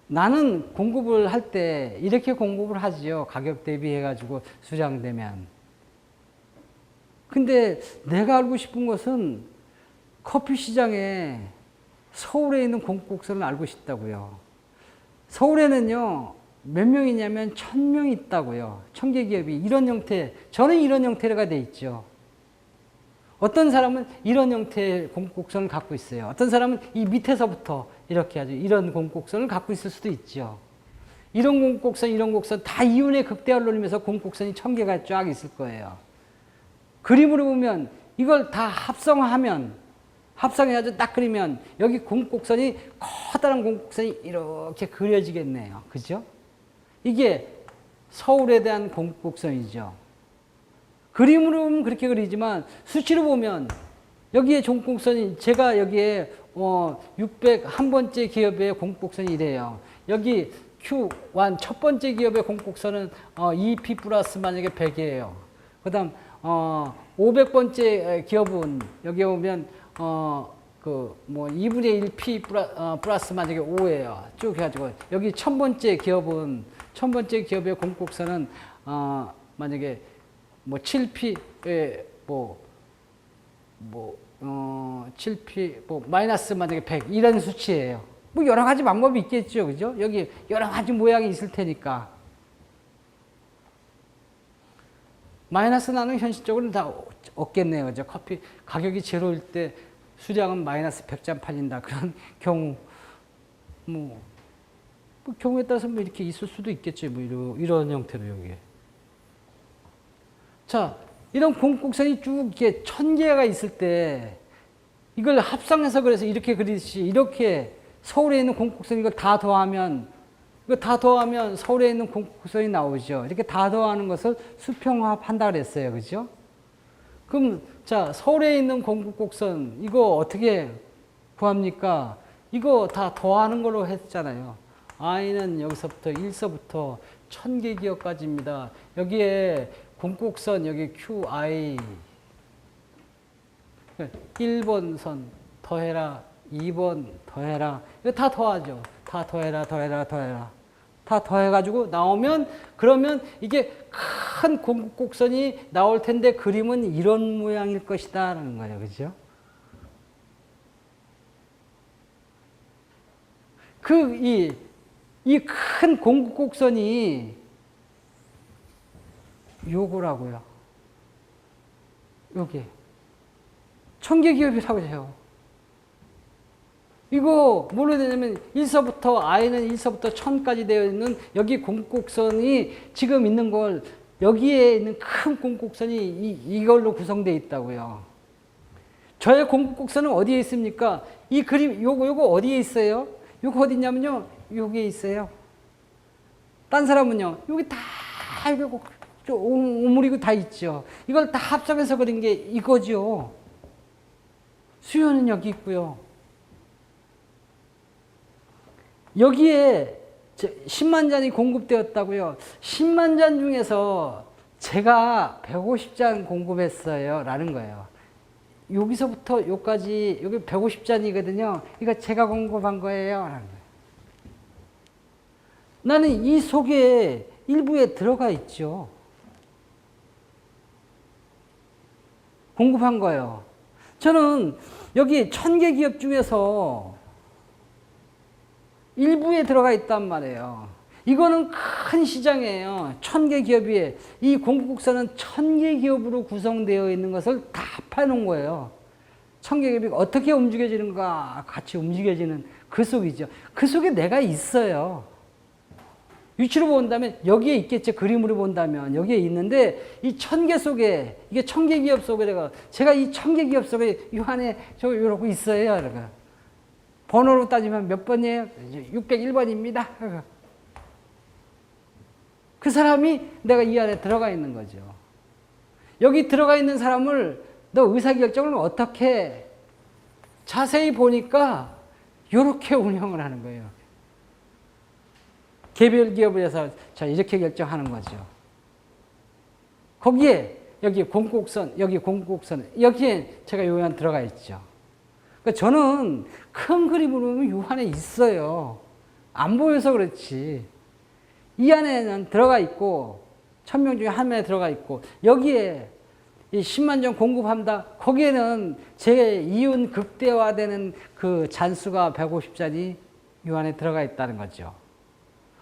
나는 공급을 할 때 이렇게 공급을 하지요. 가격 대비해가지고 수량되면. 근데 내가 알고 싶은 것은 커피 시장에 서울에 있는 공급곡선을 알고 싶다고요. 서울에는요, 몇 명이냐면 1000명이 있다고요. 1000개 기업이 이런 형태, 저는 이런 형태가 돼 있죠. 어떤 사람은 이런 형태의 공급곡선을 갖고 있어요. 어떤 사람은 이 밑에서부터 이렇게 아주 이런 공급곡선을 갖고 있을 수도 있죠. 이런 공급곡선, 이런 곡선 다 이윤의 극대화를 노리면서 공급곡선이 1000개가 쫙 있을 거예요. 그림으로 보면 이걸 다 합성해가지고 딱 그리면 여기 공급곡선이, 커다란 공급곡선이 이렇게 그려지겠네요. 그죠? 이게 서울에 대한 공급곡선이죠. 그림으로 보면 그렇게 그리지만 수치로 보면 여기에 공급곡선이, 제가 여기에 601번째 기업의 공급곡선이 이래요. 여기 Q1 첫 번째 기업의 공급곡선은 2P 플러스 만약에 100이에요. 그 다음 500번째 기업은 여기 보면 2분의 1P 플러스 만약에 5예요. 쭉 해가지고 여기 1000번째 기업의 공급곡선은 만약에 7P 7P 마이너스 만약에 100 이런 수치예요. 뭐 여러 가지 방법이 있겠죠, 그죠? 여기 여러 가지 모양이 있을 테니까. 마이너스 나는 현실적으로는 다 없겠네요, 그죠? 커피 가격이 제로일 때 수량은 마이너스 100잔 팔린다. 그런 경우, 경우에 따라서 이렇게 있을 수도 있겠죠, 이런 형태로 여기에. 자, 이런 공급곡선이 쭉 이렇게 1000개가 있을 때 이걸 합성해서 그래서 이렇게 그리듯이 이렇게 서울에 있는 공급곡선 이걸 다 더하면 서울에 있는 공급곡선이 나오죠. 이렇게 다 더하는 것을 수평합한다 그랬어요. 그죠? 그럼 자, 서울에 있는 공급곡선 이거 어떻게 구합니까? 이거 다 더하는 걸로 했잖아요. i는 여기서부터 1서부터 1000개 기업까지입니다. 여기에 공급곡선 여기 QI 1번 선 더해라, 2번 더해라. 이거 다 더하죠. 다 더해라. 다 더해가지고 나오면, 그러면 이게 큰 공급곡선이 나올 텐데 그림은 이런 모양일 것이다 라는 거예요. 그죠? 이 큰 공급곡선이 요거라고요. 요게 1000개 기업이라고 해요. 이거 뭘로 되냐면 1서부터 i는 1서부터 1000까지 되어 있는 여기 공급곡선이 지금 있는 걸, 여기에 있는 큰 공급곡선이 이걸로 구성되어 있다고요. 저의 공급곡선은 어디에 있습니까? 이 그림 요거 어디에 있어요? 요거 어디 있냐면요, 여기에 있어요. 딴 사람은요, 여기 다 이거 오므리고 다 있죠. 이걸 다 합성해서 그린 게 이거죠. 수요는 여기 있고요. 여기에 10만 잔이 공급되었다고요. 10만 잔 중에서 제가 150잔 공급했어요 라는 거예요. 여기서부터 여기까지, 여기 150잔이거든요. 이거 제가 공급한 거예요 라는 거예요. 나는 이 속에 일부에 들어가 있죠. 공급한 거예요. 저는 여기 1000개 기업 중에서 일부에 들어가 있단 말이에요. 이거는 큰 시장이에요. 1000개 기업이, 이 공급국서는 1000개 기업으로 구성되어 있는 것을 다 파놓은 거예요. 1000개 기업이 어떻게 움직여지는가 같이 움직여지는 그 속이죠. 그 속에 내가 있어요. 위치로 본다면 여기에 있겠죠. 그림으로 본다면 여기에 있는데 이 1000개 속에, 이게 1000개 기업 속에 제가 이 1000개 기업 속에 이 안에 저 이러고 있어요. 그러니까. 번호로 따지면 몇 번이에요? 601번입니다. 그 사람이 내가 이 안에 들어가 있는 거죠. 여기 들어가 있는 사람을 너 의사결정을 어떻게 자세히 보니까 이렇게 운영을 하는 거예요. 개별 기업에서 자 이렇게 결정하는 거죠. 거기에 여기 공국선, 여기 공국선, 여기에 제가 요 안에 들어가 있죠. 그러니까 저는 큰 그림으로 보면 요 안에 있어요. 안 보여서 그렇지. 이 안에는 들어가 있고 1000명 중에 한 명에 들어가 있고 여기에 이 10만 정 공급한다. 거기에는 제 이윤 극대화되는 그 잔수가 150잔이 이 안에 들어가 있다는 거죠.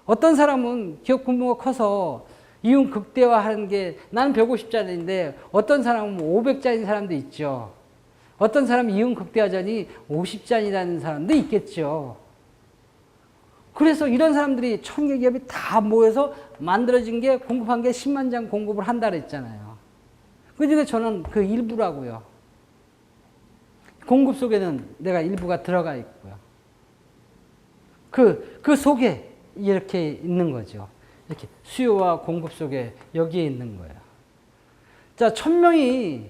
어떤 사람은 기업 규모가 커서 이윤 극대화하는 게 나는 150잔인데 어떤 사람은 500잔인 사람도 있죠. 어떤 사람은 이윤 극대화잔이 50잔이라는 사람도 있겠죠. 그래서 이런 사람들이 1000개 기업이 다 모여서 만들어진 게 공급한 게 10만 장 공급을 한다 그랬잖아요. 그중에 저는 그 일부라고요. 공급 속에는 내가 일부가 들어가 있고요. 그 속에 이렇게 있는 거죠. 이렇게 수요와 공급 속에 여기에 있는 거예요. 자, 1000명이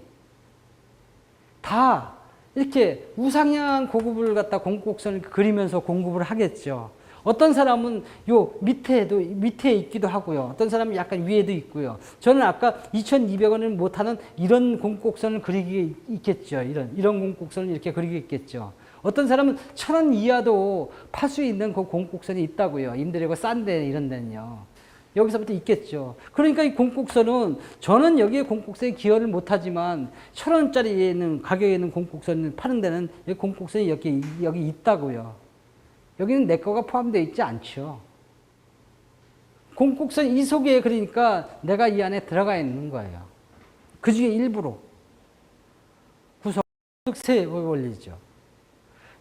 다 이렇게 우상향한 공급을 갖다 공급곡선을 그리면서 공급을 하겠죠. 어떤 사람은 요 밑에 있기도 하고요. 어떤 사람은 약간 위에도 있고요. 저는 아까 2200원을 못하는 이런 공곡선을 그리기 있겠죠. 이런 공곡선을 이렇게 그리기 있겠죠. 어떤 사람은 1000원 이하도 팔 수 있는 그 공곡선이 있다고요. 임대료가 싼데 이런 데는요. 여기서부터 있겠죠. 그러니까 이 공곡선은 저는 여기에 공곡선에 기여를 못하지만 1000원짜리에 있는 가격에 있는 공곡선을 파는 데는 공곡선이 여기 있다고요. 여기는 내 거가 포함되어 있지 않죠. 공곡선 이 속에 그러니까 내가 이 안에 들어가 있는 거예요. 그 중에 일부로 구속세 원리죠.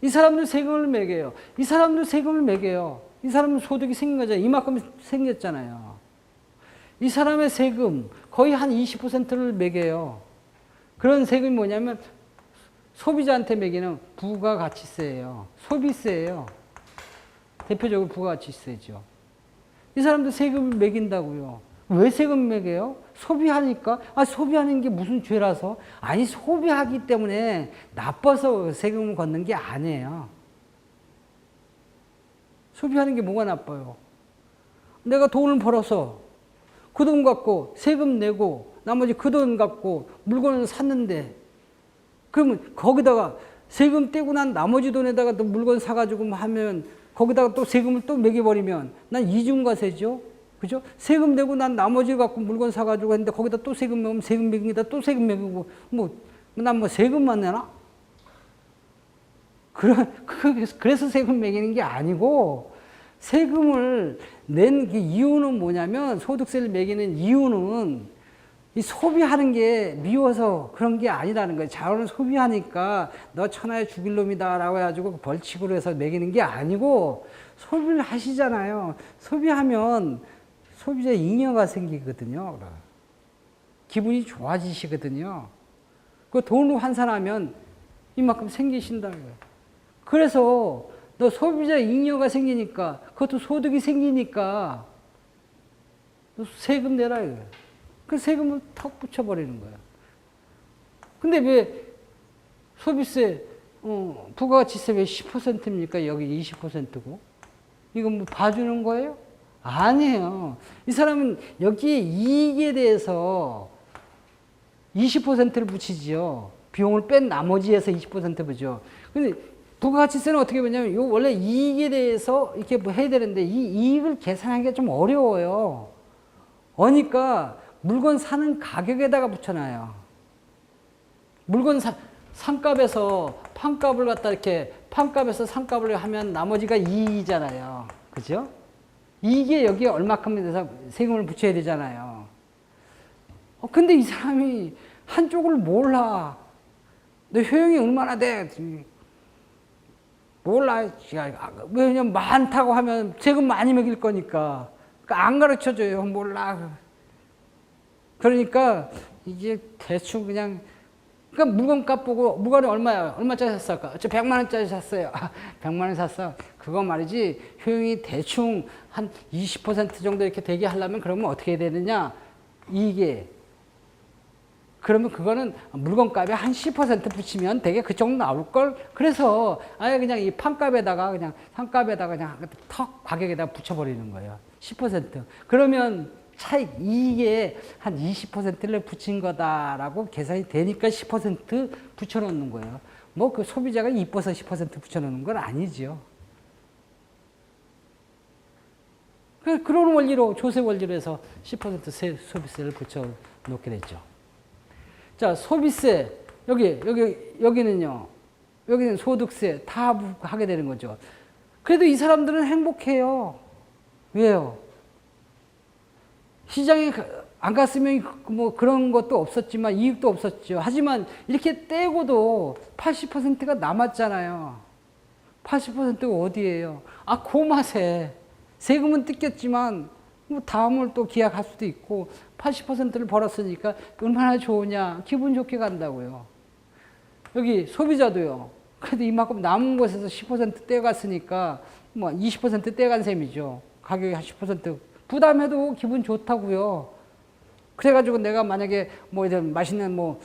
이 사람들 세금을 매겨요. 이 사람들 세금을 매겨요. 이 사람은 소득이 생긴 거잖아요. 이만큼 생겼잖아요. 이 사람의 세금 거의 한 20%를 매겨요. 그런 세금이 뭐냐면 소비자한테 매기는 부가가치세예요. 소비세예요. 대표적으로 부가가치세죠. 이 사람들 세금을 매긴다고요. 왜 세금 매겨요? 소비하니까? 소비하는 게 무슨 죄라서? 아니, 소비하기 때문에 나빠서 세금을 걷는 게 아니에요. 소비하는 게 뭐가 나빠요? 내가 돈을 벌어서 그 돈 갖고 세금 내고 나머지 그 돈 갖고 물건을 샀는데 그러면 거기다가 세금 떼고 난 나머지 돈에다가 또 물건 사가지고 하면 거기다가 또 세금을 또 매겨버리면 난 이중과세죠. 그죠? 세금 내고 난 나머지 갖고 물건 사가지고 했는데 거기다 또 세금 매우면 세금 매기다 또 세금 매기고 난 세금만 내나? 그래서 세금 매기는 게 아니고 세금을 낸 이유는 뭐냐면 소득세를 매기는 이유는 이 소비하는 게 미워서 그런 게 아니라는 거예요. 자원을 소비하니까 너 천하에 죽일 놈이다 라고 해가지고 벌칙으로 해서 매기는 게 아니고 소비를 하시잖아요. 소비하면 소비자 잉여가 생기거든요. 기분이 좋아지시거든요. 그 돈으로 환산하면 이만큼 생기신다고요. 그래서 너 소비자 잉여가 생기니까 그것도 소득이 생기니까 너 세금 내라 이거예요. 그 세금을 턱 붙여버리는 거예요. 근데 왜 소비세, 부가가치세 왜 10%입니까? 여기 20%고? 이건 뭐 봐주는 거예요? 아니에요. 이 사람은 여기에 이익에 대해서 20%를 붙이지요. 비용을 뺀 나머지에서 20% 보죠. 근데 부가가치세는 어떻게 보냐면 요 원래 이익에 대해서 이렇게 뭐 해야 되는데 이 이익을 계산하기가 좀 어려워요. 그러니까 물건 사는 가격에다가 붙여놔요. 물건 상값에서 판값을 갖다 이렇게 판값에서 상값을 하면 나머지가 이익이잖아요. 그죠? 이게 여기에 얼마큼 돼서 세금을 붙여야 되잖아요. 근데 이 사람이 한쪽을 몰라. 너 효용이 얼마나 돼? 몰라. 왜냐면 많다고 하면 세금 많이 매길 거니까. 그러니까 안 가르쳐 줘요. 몰라. 그러니까 이게 대충 그냥 그러니까 물건값 보고 물건이 얼마야? 얼마짜리 샀을까? 저 100만 원짜리 샀어요. 100만 원 샀어. 그거 말이지 효용이 대충 한 20% 정도 이렇게 되게 하려면 그러면 어떻게 해야 되느냐? 이게 그러면 그거는 물건값에 한 10% 붙이면 되게 그 정도 나올 걸. 그래서 아예 그냥 이 판값에다가 그냥 상값에다가 그냥 턱 가격에다 붙여버리는 거예요. 10%. 그러면 차익 이게 한 20%를 붙인 거다라고 계산이 되니까 10% 붙여놓는 거예요. 뭐 그 소비자가 이뻐서 10% 붙여놓는 건 아니죠. 그런 원리로 조세 원리로 해서 10% 소비세를 붙여놓게 됐죠. 자, 소비세 여기는요. 여기는 소득세 다 하게 되는 거죠. 그래도 이 사람들은 행복해요. 왜요? 시장에 안 갔으면 뭐 그런 것도 없었지만 이익도 없었죠. 하지만 이렇게 떼고도 80%가 남았잖아요. 80%가 어디예요? 그 맛에 세금은 뜯겼지만 뭐 다음을 또 기약할 수도 있고 80%를 벌었으니까 얼마나 좋으냐. 기분 좋게 간다고요. 여기 소비자도요. 그래도 이만큼 남은 곳에서 10% 떼갔으니까 뭐 20% 떼간 셈이죠. 가격이 한 10% 부담해도 기분 좋다고요. 그래가지고 내가 만약에 뭐 이런 맛있는 뭐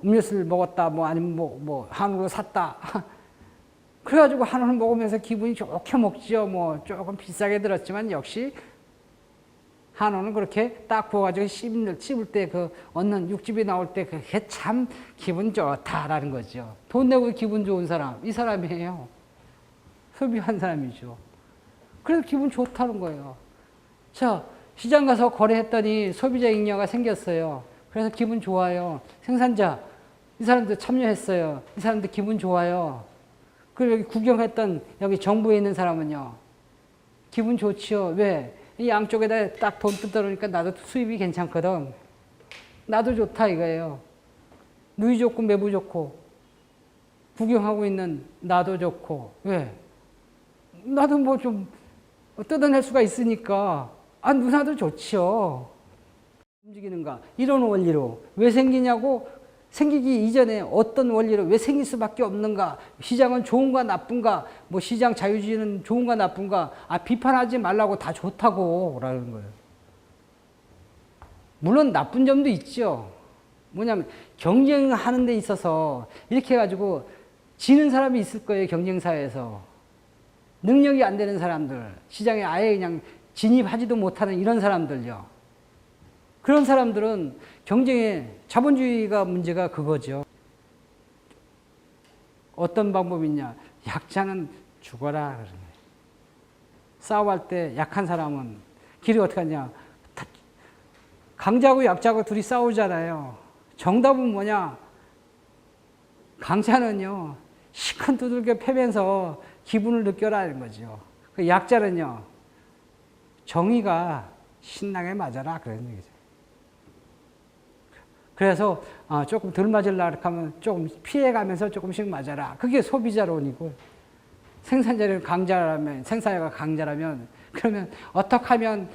음료수를 먹었다, 뭐 아니면 뭐 한우를 샀다. 그래가지고 한우를 먹으면서 기분이 좋게 먹죠. 뭐 조금 비싸게 들었지만 역시 한우는 그렇게 딱 구워가지고 씹을 때 그 얻는 육즙이 나올 때 그게 참 기분 좋다라는 거죠. 돈 내고 기분 좋은 사람, 이 사람이에요. 소비한 사람이죠. 그래서 기분 좋다는 거예요. 자, 시장 가서 거래했더니 소비자 잉여가 생겼어요. 그래서 기분 좋아요. 생산자, 이 사람들 참여했어요. 이 사람들 기분 좋아요. 그리고 여기 구경했던 여기 정부에 있는 사람은요. 기분 좋지요. 왜? 이 양쪽에다 딱 돈 뜯어놓으니까 나도 수입이 괜찮거든. 나도 좋다 이거예요. 누이 좋고 매부 좋고 구경하고 있는 나도 좋고. 왜? 나도 뭐 좀 뜯어낼 수가 있으니까 누나도 좋지요. 움직이는가? 이런 원리로. 왜 생기냐고? 생기기 이전에 어떤 원리로 왜 생길 수밖에 없는가? 시장은 좋은가 나쁜가? 뭐 시장 자유주의는 좋은가 나쁜가? 비판하지 말라고 다 좋다고 라는 거예요. 물론 나쁜 점도 있죠. 뭐냐면 경쟁하는 데 있어서 이렇게 해가지고 지는 사람이 있을 거예요. 경쟁사에서. 능력이 안 되는 사람들, 시장에 아예 그냥 진입하지도 못하는 이런 사람들요. 그런 사람들은 경쟁에 자본주의가 문제가 그거죠. 어떤 방법이 있냐? 약자는 죽어라. 그러는 거예요. 싸움할 때 약한 사람은 길이 어떻게 하냐? 강자하고 약자하고 둘이 싸우잖아요. 정답은 뭐냐? 강자는요. 시큰 두들겨 패면서 기분을 느껴라는 거죠. 그 약자는요. 정의가 신나게 맞아라. 그런 얘기죠. 그래서 조금 덜 맞으려고 하면 조금 피해가면서 조금씩 맞아라. 그게 소비자론이고 생산자는 강자라면 생산자가 강자라면 그러면 어떻게 하면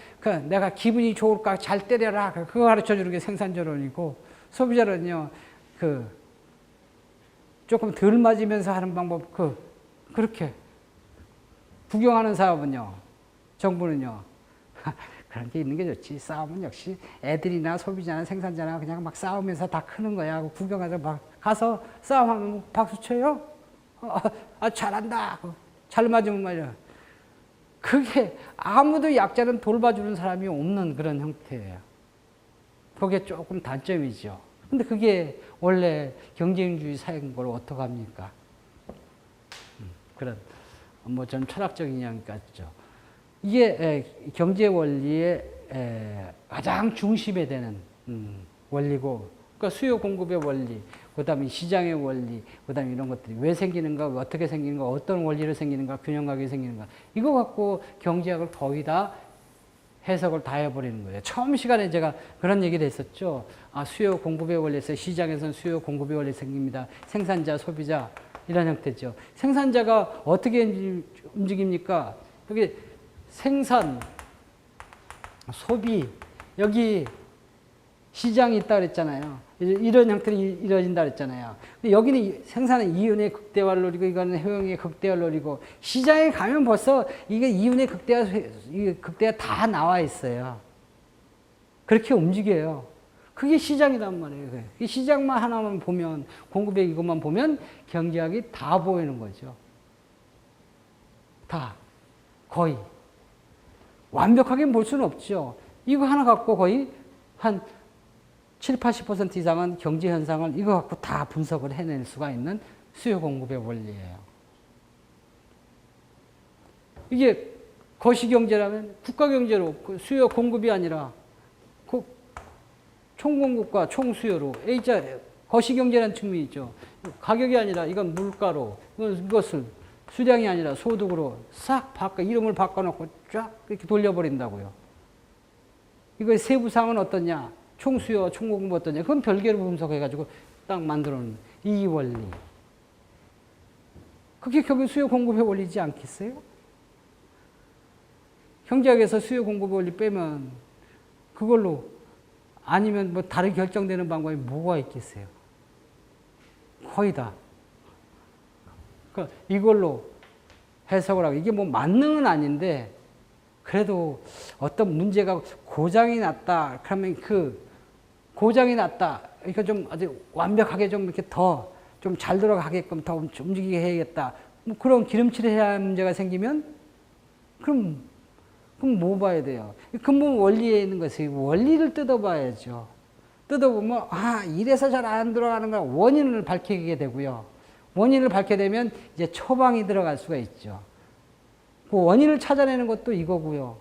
내가 기분이 좋을까 잘 때려라. 그거 가르쳐주는 게 생산자론이고 소비자론은요. 조금 덜 맞으면서 하는 방법 그렇게 구경하는 사업은요. 정부는요. 그런 게 있는 게 좋지. 싸움은 역시 애들이나 소비자나 생산자나 그냥 막 싸우면서 다 크는 거야. 구경하자 막 가서 싸움하면 박수 쳐요. 잘한다. 잘 맞으면 말이야. 그게 아무도 약자는 돌봐주는 사람이 없는 그런 형태예요. 그게 조금 단점이죠. 근데 그게 원래 경쟁주의 사회인 걸 어떡합니까? 그런 뭐 좀 철학적인 이야기 같죠. 이게 경제 원리의 가장 중심에 되는 원리고, 그러니까 수요 공급의 원리, 그다음에 시장의 원리, 그다음에 이런 것들이 왜 생기는가, 어떻게 생기는가, 어떤 원리로 생기는가, 균형 가격이 생기는가, 이거 갖고 경제학을 거의 다 해석을 다 해버리는 거예요. 처음 시간에 제가 그런 얘기를 했었죠. 수요 공급의 원리에서 시장에서는 수요 공급의 원리 생깁니다. 생산자, 소비자 이런 형태죠. 생산자가 어떻게 움직입니까? 여기 생산, 소비, 여기 시장이 있다 그랬잖아요. 이런 형태로 이루어진다 그랬잖아요. 근데 여기는 생산은 이윤의 극대화를 노리고 이거는 효용의 극대화를 노리고 시장에 가면 벌써 이게 이윤의 극대화 다 나와 있어요. 그렇게 움직여요. 그게 시장이란 말이에요. 이 시장만 하나만 보면 공급액 이것만 보면 경제학이 다 보이는 거죠. 다 거의 완벽하게 볼 수는 없죠. 이거 하나 갖고 거의 한 7, 80% 이상은 경제 현상을 이거 갖고 다 분석을 해낼 수가 있는 수요 공급의 원리예요. 이게 거시경제라면 국가경제로 수요 공급이 아니라 총공급과 총수요로 A자 거시경제라는 측면이 있죠. 가격이 아니라 이건 물가로 이것을 수량이 아니라 소득으로 싹 이름을 바꿔놓고 쫙 이렇게 돌려버린다고요. 이거 세부상은 어떠냐? 총수요, 총공급 어떠냐? 그건 별개로 분석해가지고 딱 만들어놓은 이 원리. 그게 결국 수요 공급의 원리지 않겠어요? 경제학에서 수요 공급의 원리 빼면 그걸로 아니면 뭐 다른 결정되는 방법이 뭐가 있겠어요? 거의 다. 그러니까 이걸로 해석을 하고 이게 뭐 만능은 아닌데 그래도 어떤 문제가 고장이 났다. 그러면 그 고장이 났다. 그러니까 좀 아주 완벽하게 좀 이렇게 더 좀 잘 들어가게끔 더 움직이게 해야겠다. 뭐 그런 기름칠을 해야 하는 문제가 생기면 그럼 뭐 봐야 돼요? 근본 원리에 있는 것이 원리를 뜯어봐야죠. 뜯어보면 이래서 잘 안 들어가는 걸 원인을 밝히게 되고요. 원인을 밝게 되면 이제 처방이 들어갈 수가 있죠. 그 원인을 찾아내는 것도 이거고요.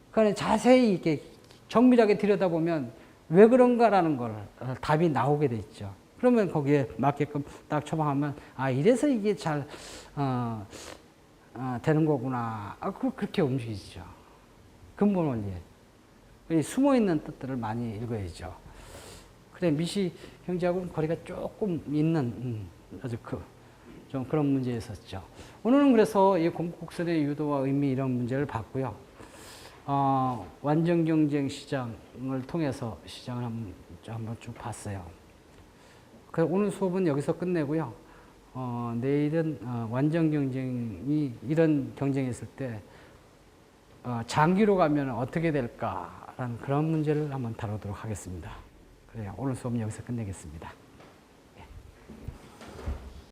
그러니까 자세히 이렇게 정밀하게 들여다보면 왜 그런가라는 걸 답이 나오게 돼 있죠. 그러면 거기에 맞게끔 딱 처방하면 이래서 이게 잘 되는 거구나. 그렇게 움직이죠. 근본 원리에. 숨어있는 뜻들을 많이 읽어야죠. 그래, 미시 경제하고는 거리가 조금 있는, 아주 좀 그런 문제였었죠. 오늘은 그래서 이 공급국선의 유도와 의미 이런 문제를 봤고요. 완전 경쟁 시장을 통해서 시장을 한번 쭉 봤어요. 오늘 수업은 여기서 끝내고요. 내일은 완전 경쟁이 이런 경쟁이 있을 때 장기로 가면 어떻게 될까라는 그런 문제를 한번 다루도록 하겠습니다. 그래요. 오늘 수업은 여기서 끝내겠습니다.